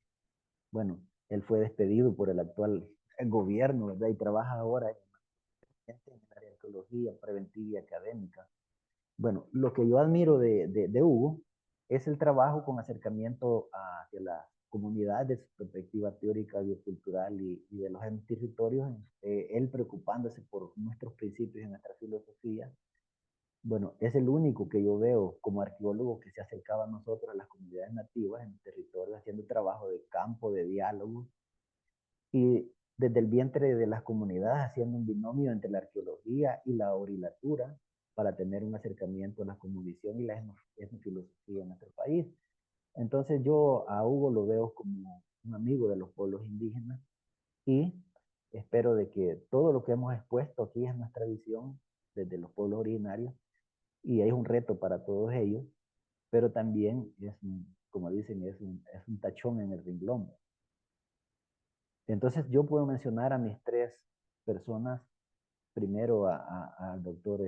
Bueno, él fue despedido por el actual gobierno, ¿verdad? Y trabaja ahora en el área de arqueología preventiva y académica. Bueno, lo que yo admiro de Hugo es el trabajo con acercamiento hacia la comunidad de su perspectiva teórica, biocultural y de los territorios, él preocupándose por nuestros principios y nuestra filosofía. Bueno, es el único que yo veo como arqueólogo que se acercaba a nosotros, a las comunidades nativas en el territorio, haciendo trabajo de campo, de diálogo, y desde el vientre de las comunidades haciendo un binomio entre la arqueología y la orilatura para tener un acercamiento a la cosmovisión y la etnofilosofía en nuestro país. Entonces yo a Hugo lo veo como un amigo de los pueblos indígenas y espero de que todo lo que hemos expuesto aquí es nuestra visión desde los pueblos originarios y es un reto para todos ellos, pero también es, como dicen, es un tachón en el renglón. Entonces yo puedo mencionar a mis tres personas, primero al doctor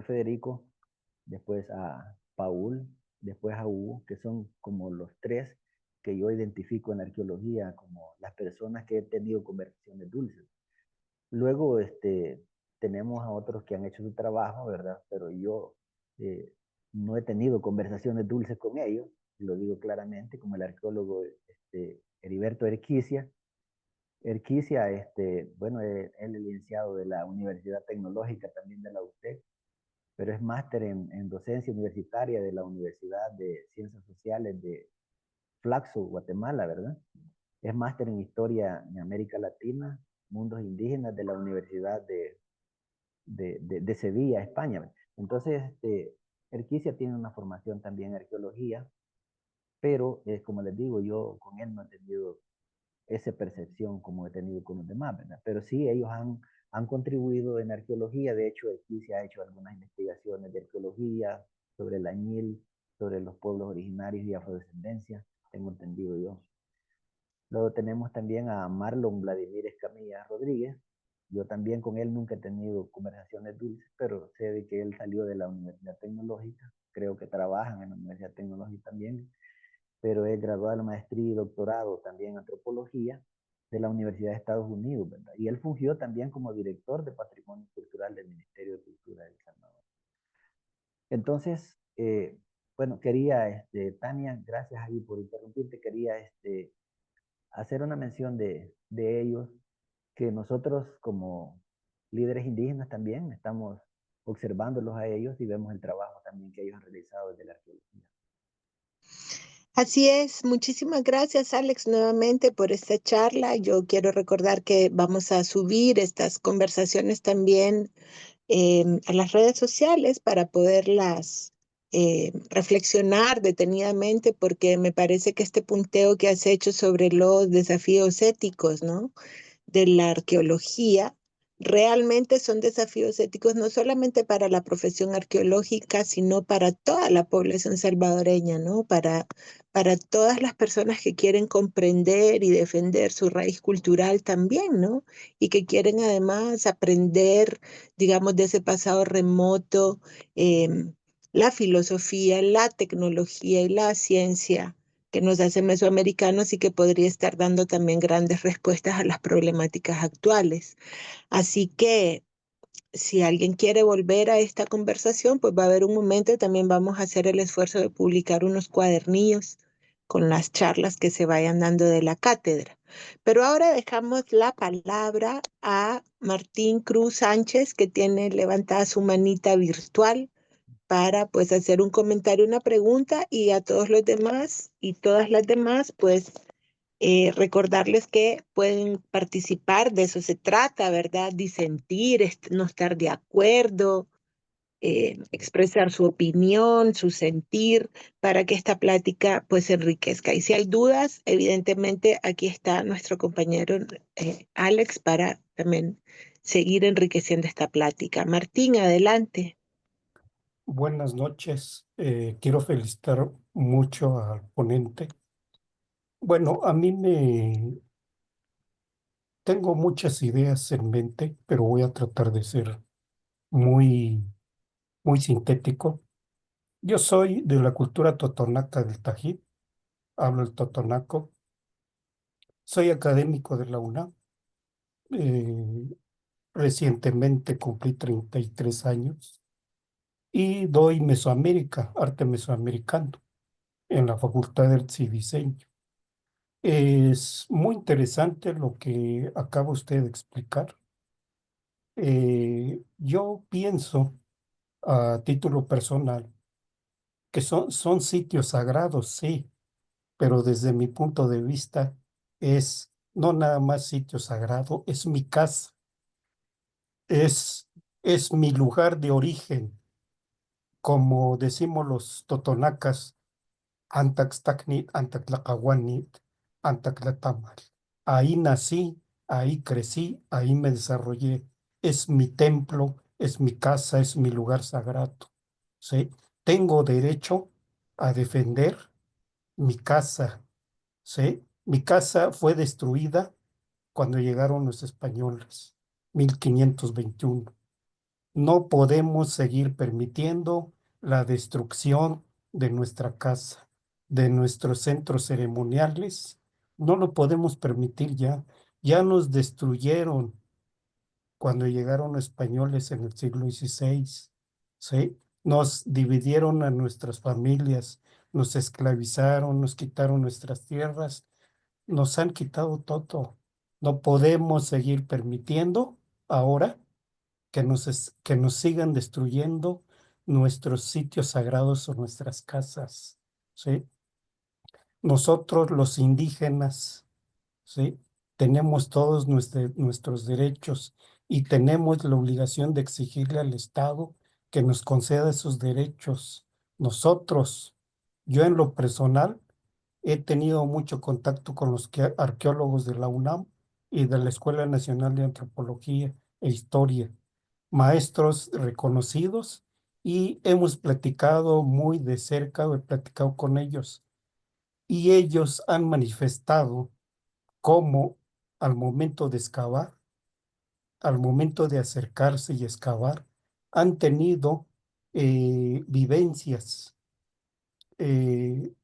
Federico, después a Paul, después a Hugo, que son como los tres que yo identifico en la arqueología como las personas que he tenido conversaciones dulces. Luego tenemos a otros que han hecho su trabajo, ¿verdad? Pero yo no he tenido conversaciones dulces con ellos, y lo digo claramente, como el arqueólogo Heriberto Erquicia. Erquicia, bueno, él es licenciado de la Universidad Tecnológica, también de la UTEC, pero es máster en docencia universitaria de la Universidad de Ciencias Sociales de Flaxo, Guatemala, ¿verdad? Es máster en Historia en América Latina, Mundos Indígenas de la Universidad de Sevilla, España. Entonces, Erquicia tiene una formación también en arqueología, pero como les digo, yo con él no he tenido esa percepción como he tenido con los demás, ¿verdad? Pero sí, ellos han contribuido en arqueología, de hecho, Erquicia ha hecho algunas investigaciones de arqueología sobre el añil, sobre los pueblos originarios y afrodescendencia, tengo entendido yo. Luego tenemos también a Marlon Vladimir Escamilla Rodríguez. Yo también con él nunca he tenido conversaciones dulces, pero sé de que él salió de la Universidad Tecnológica. Creo que trabajan en la Universidad Tecnológica también, pero es graduado de maestría y doctorado también en antropología de la Universidad de Estados Unidos, ¿verdad? Y él fungió también como director de Patrimonio Cultural del Ministerio de Cultura de El Salvador. Entonces, bueno, quería, Tania, gracias ahí por interrumpirte, quería hacer una mención de ellos, que nosotros como líderes indígenas también estamos observándolos a ellos y vemos el trabajo también que ellos han realizado desde la arqueología. Así es, muchísimas gracias Alex nuevamente por esta charla. Yo quiero recordar que vamos a subir estas conversaciones también a las redes sociales para poderlas reflexionar detenidamente, porque me parece que este punteo que has hecho sobre los desafíos éticos, ¿no? De la arqueología realmente son desafíos éticos no solamente para la profesión arqueológica, sino para toda la población salvadoreña, ¿no? Para todas las personas que quieren comprender y defender su raíz cultural también, ¿no? Y que quieren además aprender, digamos, de ese pasado remoto, la filosofía, la tecnología y la ciencia que nos hace mesoamericanos y que podría estar dando también grandes respuestas a las problemáticas actuales. Así que si alguien quiere volver a esta conversación, pues va a haber un momento y también vamos a hacer el esfuerzo de publicar unos cuadernillos con las charlas que se vayan dando de la cátedra. Pero ahora dejamos la palabra a Martín Cruz Sánchez, que tiene levantada su manita virtual para pues hacer un comentario, una pregunta, y a todos los demás y todas las demás, pues recordarles que pueden participar, de eso se trata, ¿verdad? Disentir, no estar de acuerdo, expresar su opinión, su sentir, para que esta plática pues se enriquezca. Y si hay dudas, evidentemente aquí está nuestro compañero Alex para también seguir enriqueciendo esta plática. Martín, adelante. Buenas noches. Quiero felicitar mucho al ponente. Bueno, tengo muchas ideas en mente, pero voy a tratar de ser muy, muy sintético. Yo soy de la cultura totonaca del Tajín, hablo el totonaco, soy académico de la UNAM. eh, Recientemente cumplí 33 años y doy Mesoamérica, arte mesoamericano, en la Facultad de Artes y Diseño. Es muy interesante lo que acaba usted de explicar. Yo pienso a título personal que son sitios sagrados, sí, pero desde mi punto de vista es no nada más sitio sagrado, es mi casa, es, es mi lugar de origen, como decimos los totonacas. Antaxtacnit, Antaclacahuanit, Antaclatamal. Ahí nací, ahí crecí, ahí me desarrollé. Es mi templo, es mi casa, es mi lugar sagrado. ¿Sí? Tengo derecho a defender mi casa. ¿Sí? Mi casa fue destruida cuando llegaron los españoles, 1521. No podemos seguir permitiendo la destrucción de nuestra casa, de nuestros centros ceremoniales. No lo podemos permitir ya. Ya nos destruyeron cuando llegaron los españoles en el siglo XVI. ¿Sí? Nos dividieron a nuestras familias, nos esclavizaron, nos quitaron nuestras tierras, nos han quitado todo. No podemos seguir permitiendo ahora que nos sigan destruyendo nuestros sitios sagrados o nuestras casas, ¿sí? Nosotros, los indígenas, ¿sí? Tenemos todos nuestros derechos y tenemos la obligación de exigirle al Estado que nos conceda esos derechos. Nosotros, yo en lo personal, he tenido mucho contacto con los arqueólogos de la UNAM y de la Escuela Nacional de Antropología e Historia, maestros reconocidos, y hemos platicado muy de cerca, he platicado con ellos, y ellos han manifestado cómo al momento de excavar, al momento de acercarse y excavar, han tenido vivencias eh,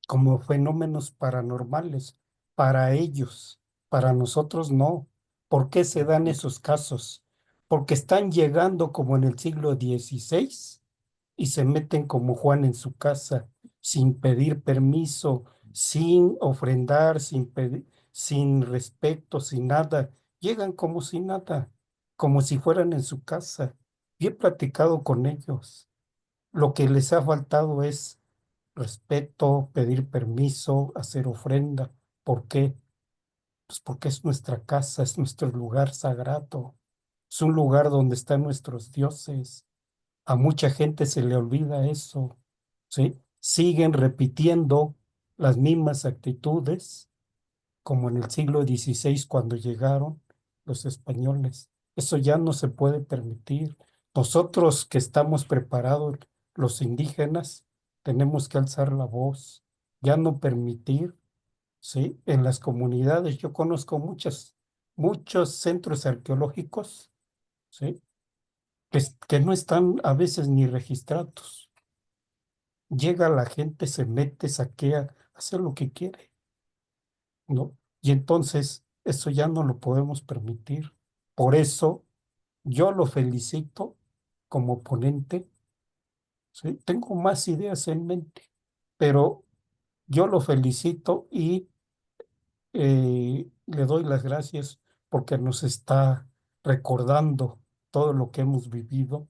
como fenómenos paranormales para ellos, para nosotros no. ¿Por qué se dan esos casos? Porque están llegando como en el siglo XVI y se meten como Juan en su casa sin pedir permiso, sin ofrendar, sin respeto, sin nada. Llegan como si nada, como si fueran en su casa. Y he platicado con ellos. Lo que les ha faltado es respeto, pedir permiso, hacer ofrenda. ¿Por qué? Pues porque es nuestra casa, es nuestro lugar sagrado, es un lugar donde están nuestros dioses. A mucha gente se le olvida eso, ¿sí? Siguen repitiendo las mismas actitudes como en el siglo XVI cuando llegaron los españoles. Eso ya no se puede permitir. Nosotros que estamos preparados, los indígenas, tenemos que alzar la voz, ya no permitir, ¿sí? En las comunidades, yo conozco muchos centros arqueológicos, ¿sí? Que no están a veces ni registrados. Llega la gente, se mete, saquea, hace lo que quiere, ¿no? Y entonces eso ya no lo podemos permitir. Por eso yo lo felicito como ponente, ¿sí? Tengo más ideas en mente, pero yo lo felicito y le doy las gracias porque nos está recordando todo lo que hemos vivido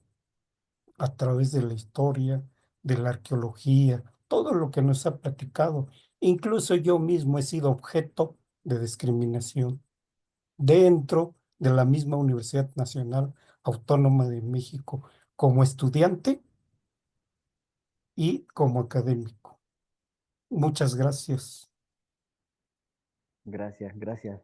a través de la historia, de la arqueología, todo lo que nos ha platicado. Incluso yo mismo he sido objeto de discriminación dentro de la misma Universidad Nacional Autónoma de México, como estudiante y como académico. Muchas gracias. Gracias, gracias.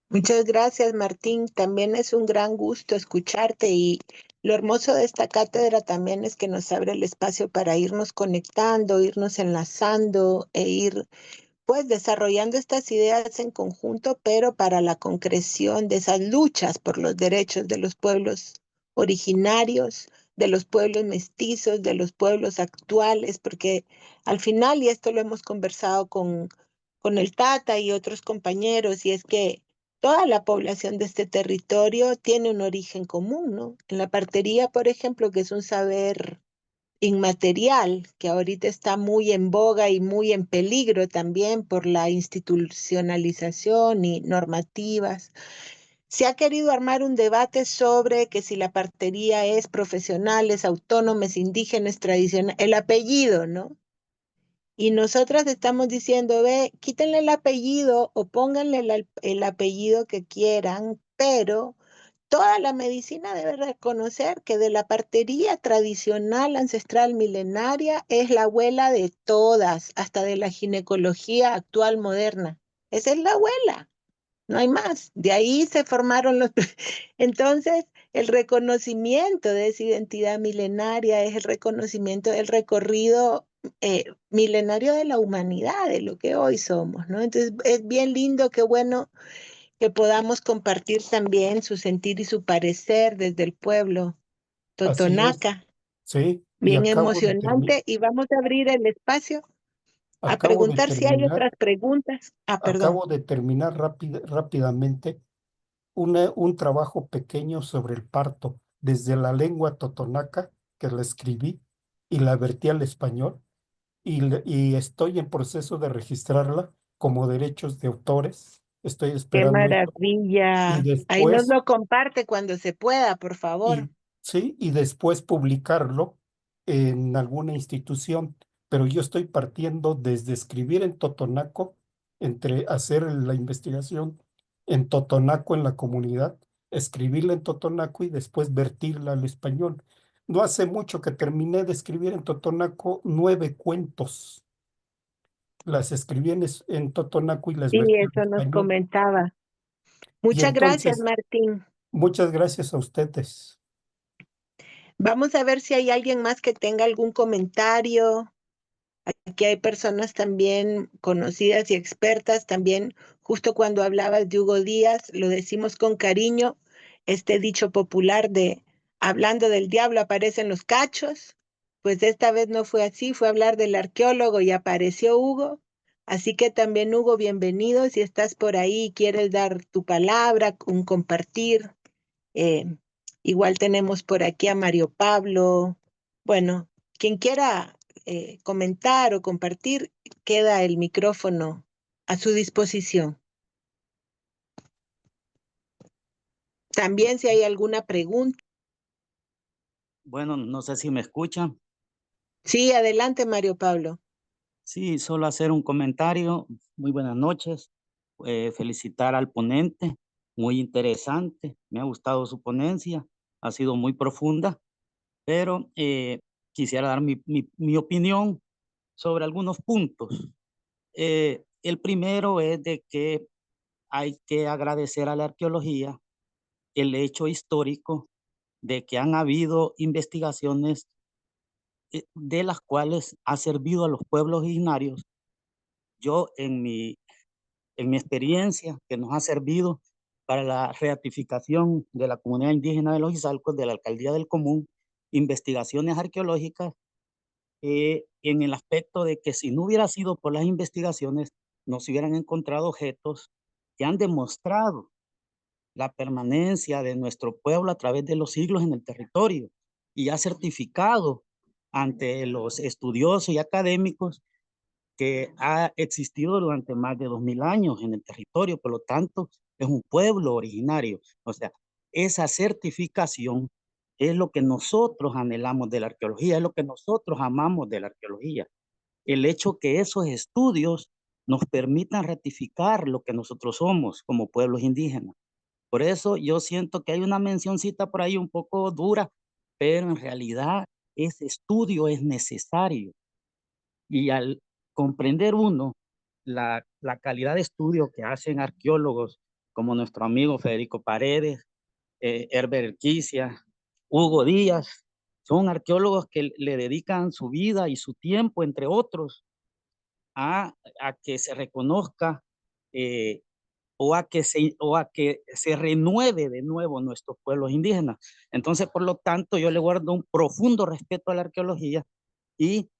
Muchas gracias, Martín. También es un gran gusto escucharte y lo hermoso de esta cátedra también es que nos abre el espacio para irnos conectando, irnos enlazando e ir pues desarrollando estas ideas en conjunto, pero para la concreción de esas luchas por los derechos de los pueblos originarios, de los pueblos mestizos, de los pueblos actuales, porque al final, y esto lo hemos conversado con el Tata y otros compañeros, y es que toda la población de este territorio tiene un origen común, ¿no? En la partería, por ejemplo, que es un saber inmaterial, que ahorita está muy en boga y muy en peligro también por la institucionalización y normativas. Se ha querido armar un debate sobre que si la partería es profesional, es autónoma, es indígena, es tradicional, el apellido, ¿no? Y nosotras estamos diciendo, ve, quítenle el apellido o pónganle el apellido que quieran, pero toda la medicina debe reconocer que de la partería tradicional, ancestral, milenaria, es la abuela de todas, hasta de la ginecología actual moderna. Esa es la abuela, no hay más. De ahí se formaron los... Entonces, el reconocimiento de esa identidad milenaria es el reconocimiento del recorrido milenario de la humanidad, de lo que hoy somos, ¿no? Entonces, es bien lindo, qué bueno que podamos compartir también su sentir y su parecer desde el pueblo Así es, totonaca. sí, y Bien emocionante y vamos a abrir el espacio a acabo de preguntar si hay terminar, otras preguntas. Ah, perdón. rápidamente un trabajo pequeño sobre el parto, desde la lengua totonaca, que la escribí y la vertí al español, y estoy en proceso de registrarla como derechos de autores. Estoy Qué esperando eso. Y maravilla. Ahí nos después lo comparte cuando se pueda, por favor. y sí, y después publicarlo en alguna institución. Pero yo estoy partiendo desde escribir en totonaco, entre hacer la investigación en totonaco en la comunidad, escribirla en totonaco y después vertirla al español. No hace mucho que terminé de escribir en totonaco 9 cuentos. Las escribí en totonaco y las Sí, vertí al eso nos español. comentaba. Y Muchas gracias, entonces, Martín. muchas gracias a ustedes. Vamos a ver si hay alguien más que tenga algún comentario. Aquí hay personas también conocidas y expertas. También, justo cuando hablabas de Hugo Díaz, lo decimos con cariño, este dicho popular de hablando del diablo aparecen los cachos. Pues esta vez no fue así, fue hablar del arqueólogo y apareció Hugo. Así que también, Hugo, bienvenido. Si estás por ahí y quieres dar tu palabra, un compartir. eh, Igual tenemos por aquí a Mario Pablo. Bueno, quien quiera comentar o compartir, queda el micrófono a su disposición. También si hay alguna pregunta. Bueno, no sé si me escuchan. Sí, adelante, Mario Pablo. Sí, solo hacer un comentario. Muy buenas noches. Felicitar al ponente. Muy interesante. Me ha gustado su ponencia. Ha sido muy profunda, pero quisiera dar mi opinión sobre algunos puntos. El primero es de que hay que agradecer a la arqueología el hecho histórico de que han habido investigaciones de las cuales ha servido a los pueblos originarios. Yo en mi experiencia, que nos ha servido para la reatificación de la comunidad indígena de los Izalcos, de la Alcaldía del Común, investigaciones arqueológicas, en el aspecto de que si no hubiera sido por las investigaciones, no se hubieran encontrado objetos que han demostrado la permanencia de nuestro pueblo a través de los siglos en el territorio y ha certificado ante los estudiosos y académicos que ha existido durante más de 2000 años en el territorio, por lo tanto, es un pueblo originario. O sea, esa certificación es lo que nosotros anhelamos de la arqueología, es lo que nosotros amamos de la arqueología. El hecho que esos estudios nos permitan ratificar lo que nosotros somos como pueblos indígenas. Por eso yo siento que hay una mencioncita por ahí un poco dura, pero en realidad ese estudio es necesario. Y al comprender uno la calidad de estudio que hacen arqueólogos como nuestro amigo Federico Paredes, Herbert Erquicia, Hugo Díaz, son arqueólogos que le dedican su vida y su tiempo, entre otros, a que se reconozca o a que se renueve de nuevo nuestros pueblos indígenas. Entonces, por lo tanto, yo le guardo un profundo respeto a la arqueología y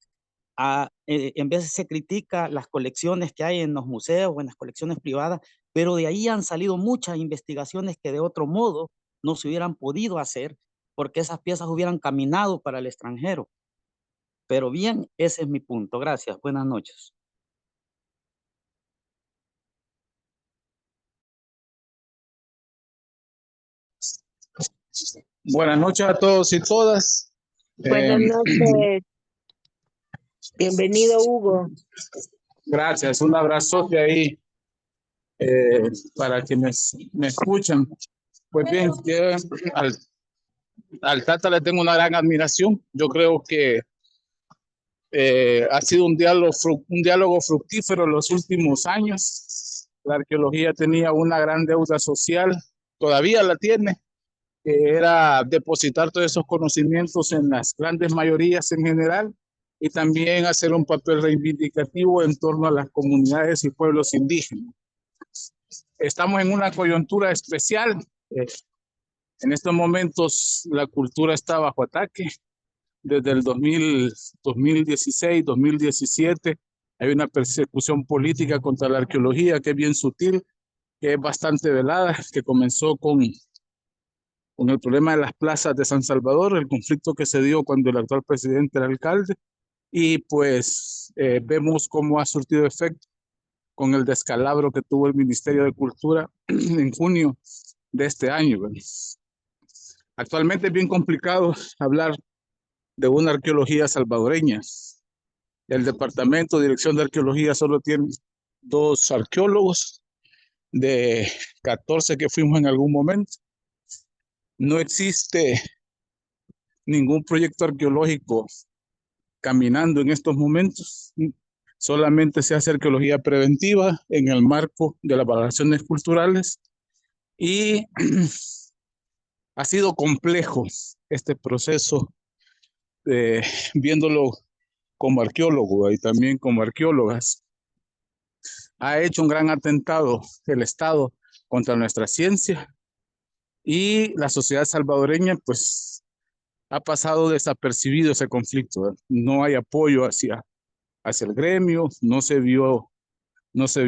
en vez se critica las colecciones que hay en los museos o en las colecciones privadas, pero de ahí han salido muchas investigaciones que de otro modo no se hubieran podido hacer porque esas piezas hubieran caminado para el extranjero. Pero bien, ese es mi punto. Gracias. Buenas noches. Buenas noches a todos y todas. Buenas noches. Bienvenido, Hugo. Gracias, un abrazote ahí para quienes me escuchan. Pues bien, yo al Tata le tengo una gran admiración. Yo creo que ha sido un diálogo fructífero en los últimos años. La arqueología tenía una gran deuda social, todavía la tiene, que era depositar todos esos conocimientos en las grandes mayorías en general y también hacer un papel reivindicativo en torno a las comunidades y pueblos indígenas. Estamos en una coyuntura especial. En estos momentos la cultura está bajo ataque. Desde el 2016, 2017, hay una persecución política contra la arqueología que es bien sutil, que es bastante velada, que comenzó con el problema de las plazas de San Salvador, el conflicto que se dio cuando el actual presidente era alcalde, y pues vemos cómo ha surtido efecto con el descalabro que tuvo el Ministerio de Cultura en junio de este año. Actualmente es bien complicado hablar de una arqueología salvadoreña. El Departamento de Dirección de Arqueología solo tiene 2 arqueólogos de 14 que fuimos en algún momento. No existe ningún proyecto arqueológico caminando en estos momentos. Solamente se hace arqueología preventiva en el marco de las valoraciones culturales y ha sido complejo este proceso, viéndolo como arqueólogo y también como arqueólogas. Ha hecho un gran atentado el Estado contra nuestra ciencia y la sociedad salvadoreña pues ha pasado desapercibido ese conflicto, ¿verdad? No hay apoyo hacia el gremio, no se vio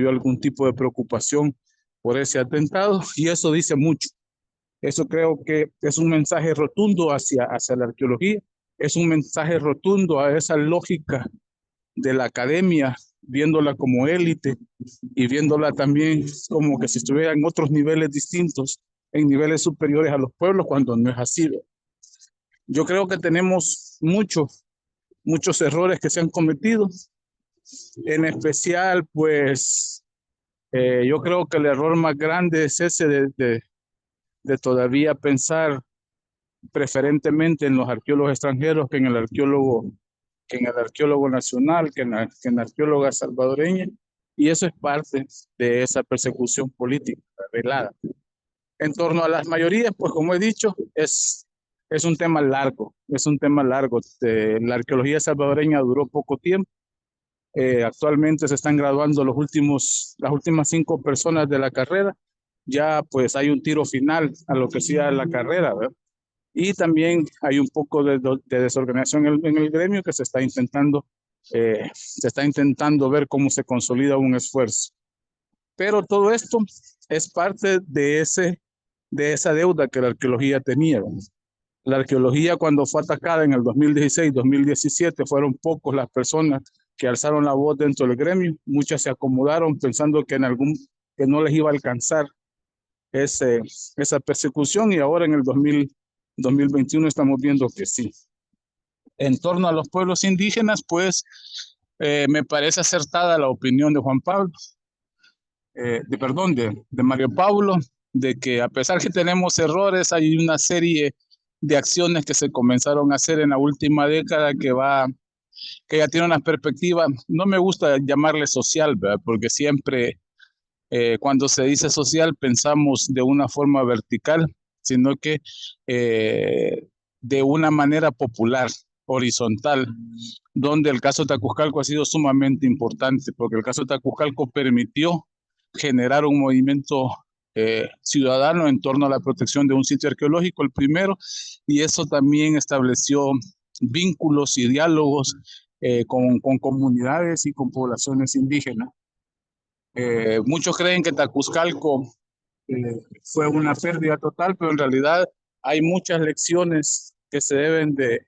algún tipo de preocupación por ese atentado y eso dice mucho. Eso creo que es un mensaje rotundo hacia la arqueología, es un mensaje rotundo a esa lógica de la academia, viéndola como élite y viéndola también como que si estuviera en otros niveles distintos, en niveles superiores a los pueblos, cuando no es así. Yo creo que tenemos muchos errores que se han cometido. En especial, pues, yo creo que el error más grande es ese de todavía pensar preferentemente en los arqueólogos extranjeros que en el arqueólogo nacional, que en la arqueóloga salvadoreña. Y eso es parte de esa persecución política revelada. En torno a las mayorías, pues como he dicho, es un tema largo, es un tema largo. La arqueología salvadoreña duró poco tiempo. Actualmente se están graduando las últimas 5 personas de la carrera. Ya pues hay un tiro final a lo que sea la carrera, ¿verdad? Y también hay un poco de desorganización en el gremio que se está intentando ver cómo se consolida un esfuerzo. Pero todo esto es parte de esa deuda que la arqueología tenía, ¿verdad? La arqueología, cuando fue atacada en el 2016, 2017, fueron pocos las personas que alzaron la voz dentro del gremio. Muchas se acomodaron pensando que no les iba a alcanzar esa persecución, y ahora en el 2021 estamos viendo que sí. En torno a los pueblos indígenas, pues me parece acertada la opinión de Juan Pablo, de Mario Paulo, de que a pesar que tenemos errores, hay una serie de acciones que se comenzaron a hacer en la última década que ya tiene una perspectiva. No me gusta llamarle social, ¿verdad? Porque siempre cuando se dice social pensamos de una forma vertical, sino que de una manera popular, horizontal, donde el caso de Tacuzcalco ha sido sumamente importante, porque el caso de Tacuzcalco permitió generar un movimiento ciudadano en torno a la protección de un sitio arqueológico, el primero, y eso también estableció vínculos y diálogos con comunidades y con poblaciones indígenas. Muchos creen que Tacuzcalco fue una pérdida total, pero en realidad hay muchas lecciones que se deben de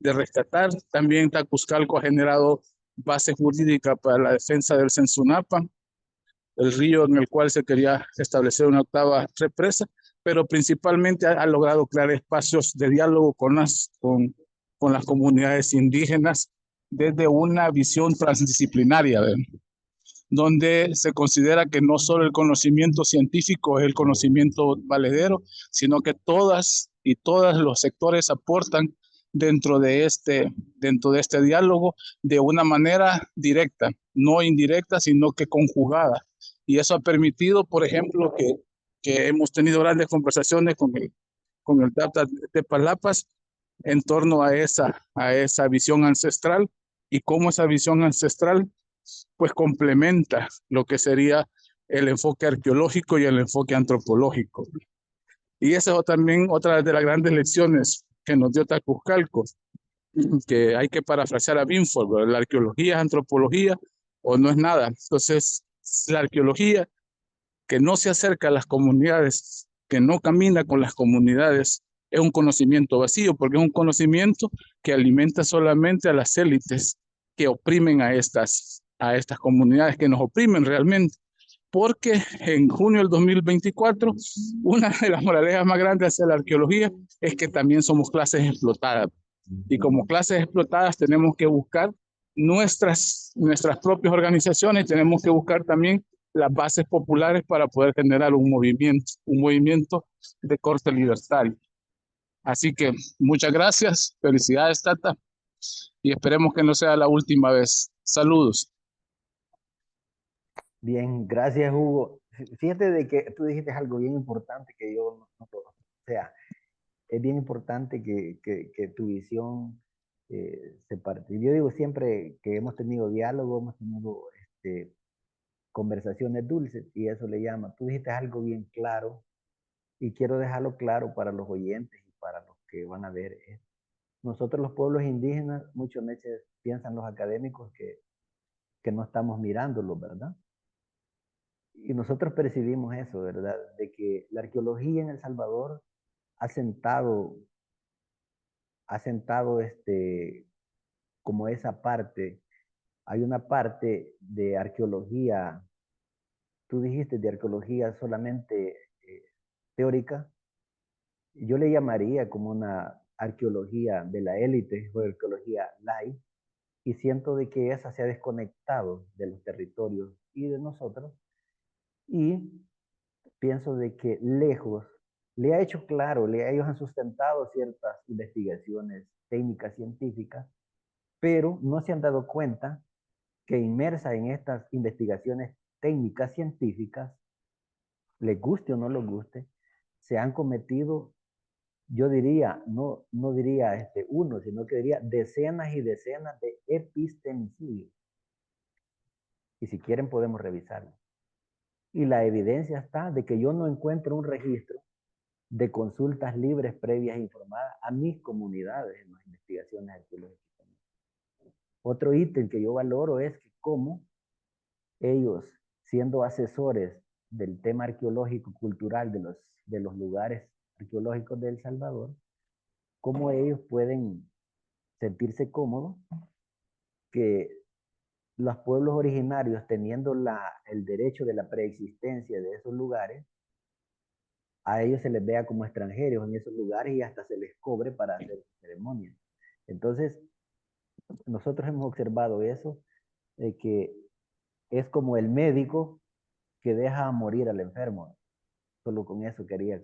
rescatar. También Tacuzcalco ha generado base jurídica para la defensa del Sensunapa, el río en el cual se quería establecer una 8ª represa, pero principalmente ha logrado crear espacios de diálogo con las comunidades indígenas desde una visión transdisciplinaria, ¿verdad? Donde se considera que no solo el conocimiento científico es el conocimiento valedero, sino que todas y todos los sectores aportan dentro de este diálogo de una manera directa, no indirecta, sino que conjugada. Y eso ha permitido, por ejemplo, que hemos tenido grandes conversaciones con el Tata de Palapas en torno a esa visión ancestral, y cómo esa visión ancestral pues complementa lo que sería el enfoque arqueológico y el enfoque antropológico. Y esa es también otra de las grandes lecciones que nos dio Tacuzcalco, que hay que parafrasear a Binford, ¿verdad? La arqueología es antropología o no es nada. Entonces, la arqueología que no se acerca a las comunidades, que no camina con las comunidades, es un conocimiento vacío, porque es un conocimiento que alimenta solamente a las élites que oprimen a estas comunidades, que nos oprimen realmente. Porque en junio del 2024, una de las moralejas más grandes hacia la arqueología es que también somos clases explotadas. Y como clases explotadas tenemos que buscar nuestras propias organizaciones, tenemos que buscar también las bases populares para poder generar un movimiento de corte libertario. Así que muchas gracias, felicidades Tata, y esperemos que no sea la última vez. Saludos. Bien, gracias Hugo. Fíjate de que tú dijiste algo bien importante que yo o sea, es bien importante que tu visión se parte. Yo digo siempre que hemos tenido diálogo, hemos tenido conversaciones dulces, y eso le llama. Tú dijiste algo bien claro, y quiero dejarlo claro para los oyentes y para los que van a ver esto. Nosotros los pueblos indígenas, muchas veces piensan los académicos que no estamos mirándolos, ¿verdad? Y nosotros percibimos eso, ¿verdad? De que la arqueología en El Salvador ha sentado como esa parte. Hay una parte de arqueología, tú dijiste de arqueología solamente teórica. Yo le llamaría como una arqueología de la élite o arqueología light, y siento de que esa se ha desconectado de los territorios y de nosotros, y pienso de que lejos le ha hecho claro, ellos han sustentado ciertas investigaciones técnicas científicas, pero no se han dado cuenta que inmersa en estas investigaciones técnicas científicas, les guste o no les guste, se han cometido, yo diría, no diría uno, sino que diría decenas y decenas de epistemicidios. Y si quieren podemos revisarlo. Y la evidencia está de que yo no encuentro un registro de consultas libres, previas e informadas a mis comunidades en las investigaciones arqueológicas. Otro ítem que yo valoro es que cómo ellos, siendo asesores del tema arqueológico cultural de los lugares arqueológicos de El Salvador, cómo ellos pueden sentirse cómodos que los pueblos originarios, teniendo el derecho de la preexistencia de esos lugares, a ellos se les vea como extranjeros en esos lugares y hasta se les cobre para hacer ceremonias. Entonces, nosotros hemos observado eso, de que es como el médico que deja morir al enfermo. Solo con eso quería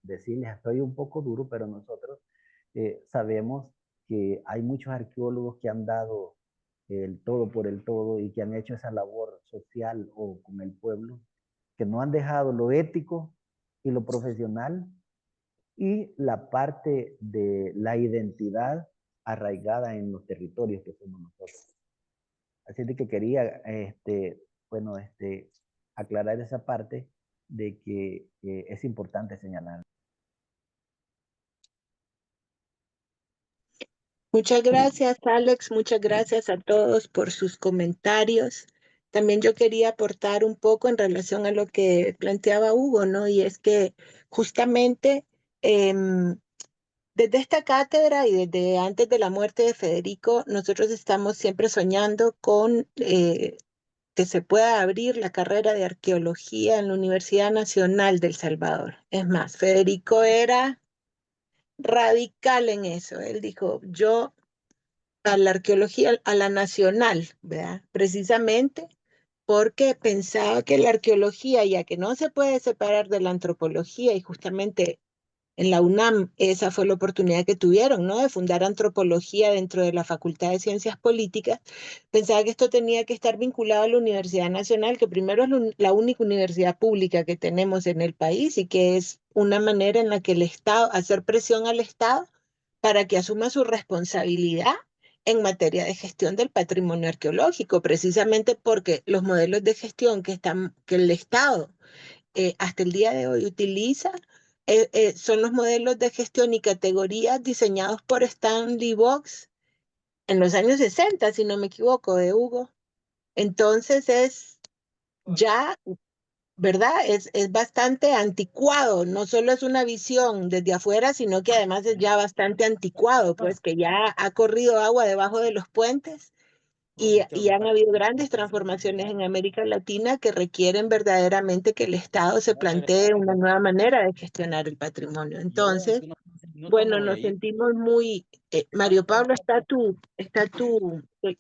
decirles, estoy un poco duro, pero nosotros sabemos que hay muchos arqueólogos que han dado el todo por el todo y que han hecho esa labor social o con el pueblo, que no han dejado lo ético y lo profesional y la parte de la identidad arraigada en los territorios que somos nosotros. Así de que quería, aclarar esa parte de que es importante señalar. Muchas gracias, Alex. Muchas gracias a todos por sus comentarios. También yo quería aportar un poco en relación a lo que planteaba Hugo, ¿no? Y es que justamente desde esta cátedra y desde antes de la muerte de Federico, nosotros estamos siempre soñando con que se pueda abrir la carrera de arqueología en la Universidad Nacional del Salvador. Es más, Federico era radical en eso. Él dijo, yo a la arqueología, a la nacional, ¿verdad? Precisamente porque pensaba que la arqueología, ya que no se puede separar de la antropología, y justamente en la UNAM esa fue la oportunidad que tuvieron, ¿no? De fundar antropología dentro de la Facultad de Ciencias Políticas, pensaba que esto tenía que estar vinculado a la Universidad Nacional, que primero es la única universidad pública que tenemos en el país y que es una manera en la que el Estado, hacer presión al Estado para que asuma su responsabilidad en materia de gestión del patrimonio arqueológico, precisamente porque los modelos de gestión que el Estado hasta el día de hoy utiliza son los modelos de gestión y categorías diseñados por Stanley Box en los años 60, si no me equivoco, de Hugo. Entonces es ya, ¿verdad? Es bastante anticuado, no solo es una visión desde afuera, sino que además es ya bastante anticuado, pues que ya ha corrido agua debajo de los puentes y han habido grandes transformaciones en América Latina que requieren verdaderamente que el Estado se plantee una nueva manera de gestionar el patrimonio. Entonces, bueno, nos sentimos muy... Mario Pablo,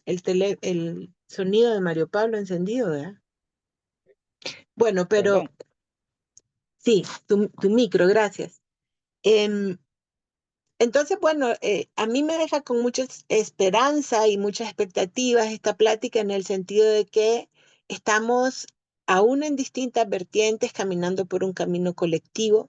el sonido de Mario Pablo encendido, ¿verdad? Bueno, pero sí, tu micro, gracias. Entonces, bueno, a mí me deja con mucha esperanza y muchas expectativas esta plática en el sentido de que estamos aún en distintas vertientes caminando por un camino colectivo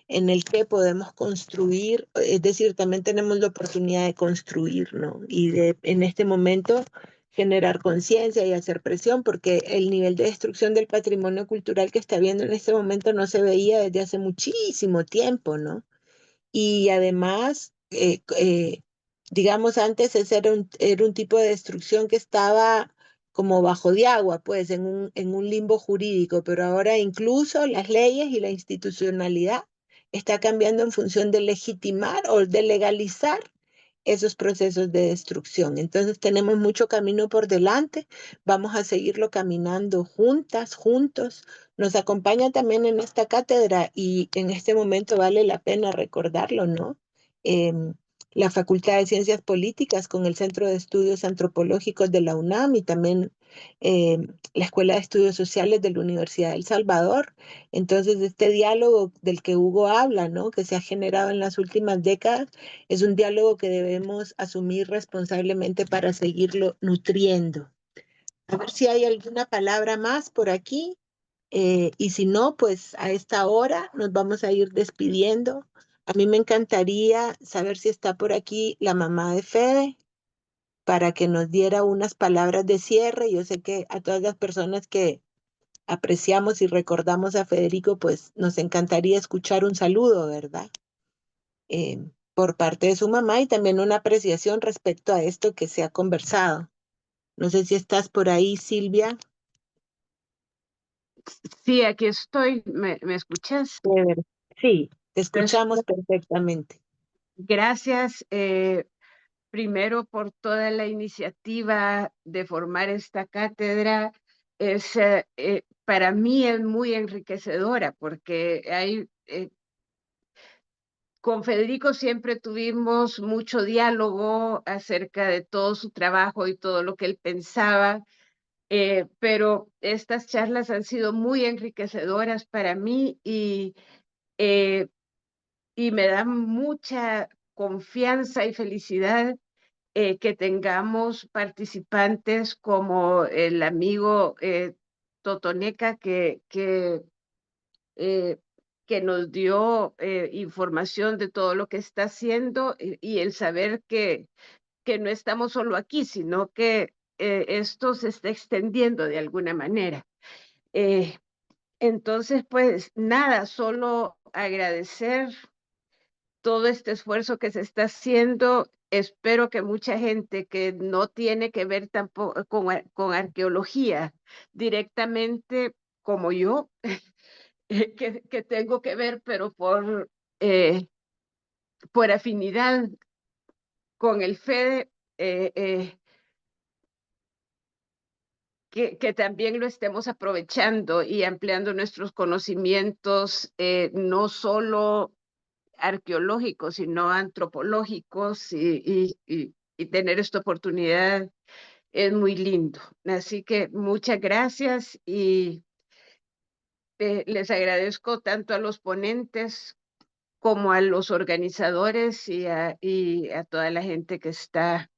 en el que podemos construir, es decir, también tenemos la oportunidad de construir, ¿no? Y de en este momento generar conciencia y hacer presión, porque el nivel de destrucción del patrimonio cultural que está habiendo en este momento no se veía desde hace muchísimo tiempo, ¿no? Y además, digamos, antes ese era un tipo de destrucción que estaba como bajo de agua, pues en un limbo jurídico, pero ahora incluso las leyes y la institucionalidad está cambiando en función de legitimar o de legalizar esos procesos de destrucción. Entonces tenemos mucho camino por delante, vamos a seguirlo caminando juntas, juntos. Nos acompaña también en esta cátedra y en este momento vale la pena recordarlo, ¿no? La Facultad de Ciencias Políticas con el Centro de Estudios Antropológicos de la UNAM y también la Escuela de Estudios Sociales de la Universidad de El Salvador. Entonces, este diálogo del que Hugo habla, ¿no? Que se ha generado en las últimas décadas, es un diálogo que debemos asumir responsablemente para seguirlo nutriendo A ver si hay alguna palabra más por aquí. Y si no, pues a esta hora nos vamos a ir despidiendo. A mí me encantaría saber si está por aquí la mamá de Fede para que nos diera unas palabras de cierre. Yo sé que a todas las personas que apreciamos y recordamos a Federico, pues nos encantaría escuchar un saludo, ¿verdad? Por parte de su mamá y también una apreciación respecto a esto que se ha conversado. No sé si estás por ahí, Silvia. Sí, aquí estoy. ¿Me escuchas? Chévere. Sí, te Entonces, escuchamos perfectamente. gracias primero por toda la iniciativa de formar esta cátedra. Para mí es muy enriquecedora porque con Federico siempre tuvimos mucho diálogo acerca de todo su trabajo y todo lo que él pensaba. Pero estas charlas han sido muy enriquecedoras para mí eh, y me da mucha confianza y felicidad que tengamos participantes como el amigo Totoneca eh, que nos dio información de todo lo que está haciendo y el saber que no estamos solo aquí, sino que esto se está extendiendo de alguna manera. Entonces, pues nada, solo agradecer todo este esfuerzo que se está haciendo. Espero que mucha gente que no tiene que ver tampoco con arqueología directamente, como yo, que tengo que ver, pero por afinidad con el FEDE, que también lo estemos aprovechando y ampliando nuestros conocimientos, no solo arqueológicos, sino antropológicos, y tener esta oportunidad es muy lindo. Así que muchas gracias y les agradezco tanto a los ponentes como a los organizadores y a toda la gente que está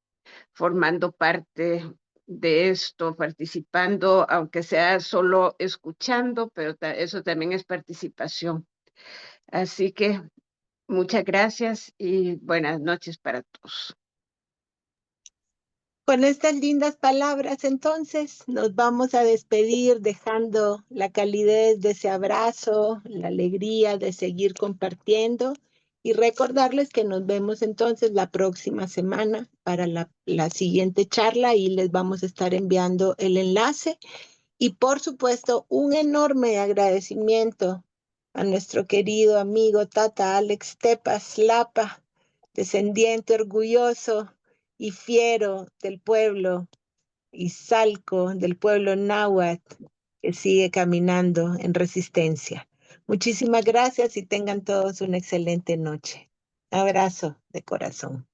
formando parte de esto, participando, aunque sea solo escuchando, pero eso también es participación. Así que muchas gracias y buenas noches para todos. Con estas lindas palabras, entonces, nos vamos a despedir dejando la calidez de ese abrazo, la alegría de seguir compartiendo y recordarles que nos vemos entonces la próxima semana para la siguiente charla y les vamos a estar enviando el enlace. Y por supuesto, un enorme agradecimiento a nuestro querido amigo Tata Alex Tepas Lapa, descendiente orgulloso y fiero del pueblo Izalco, del pueblo náhuatl, que sigue caminando en resistencia. Muchísimas gracias y tengan todos una excelente noche. Abrazo de corazón.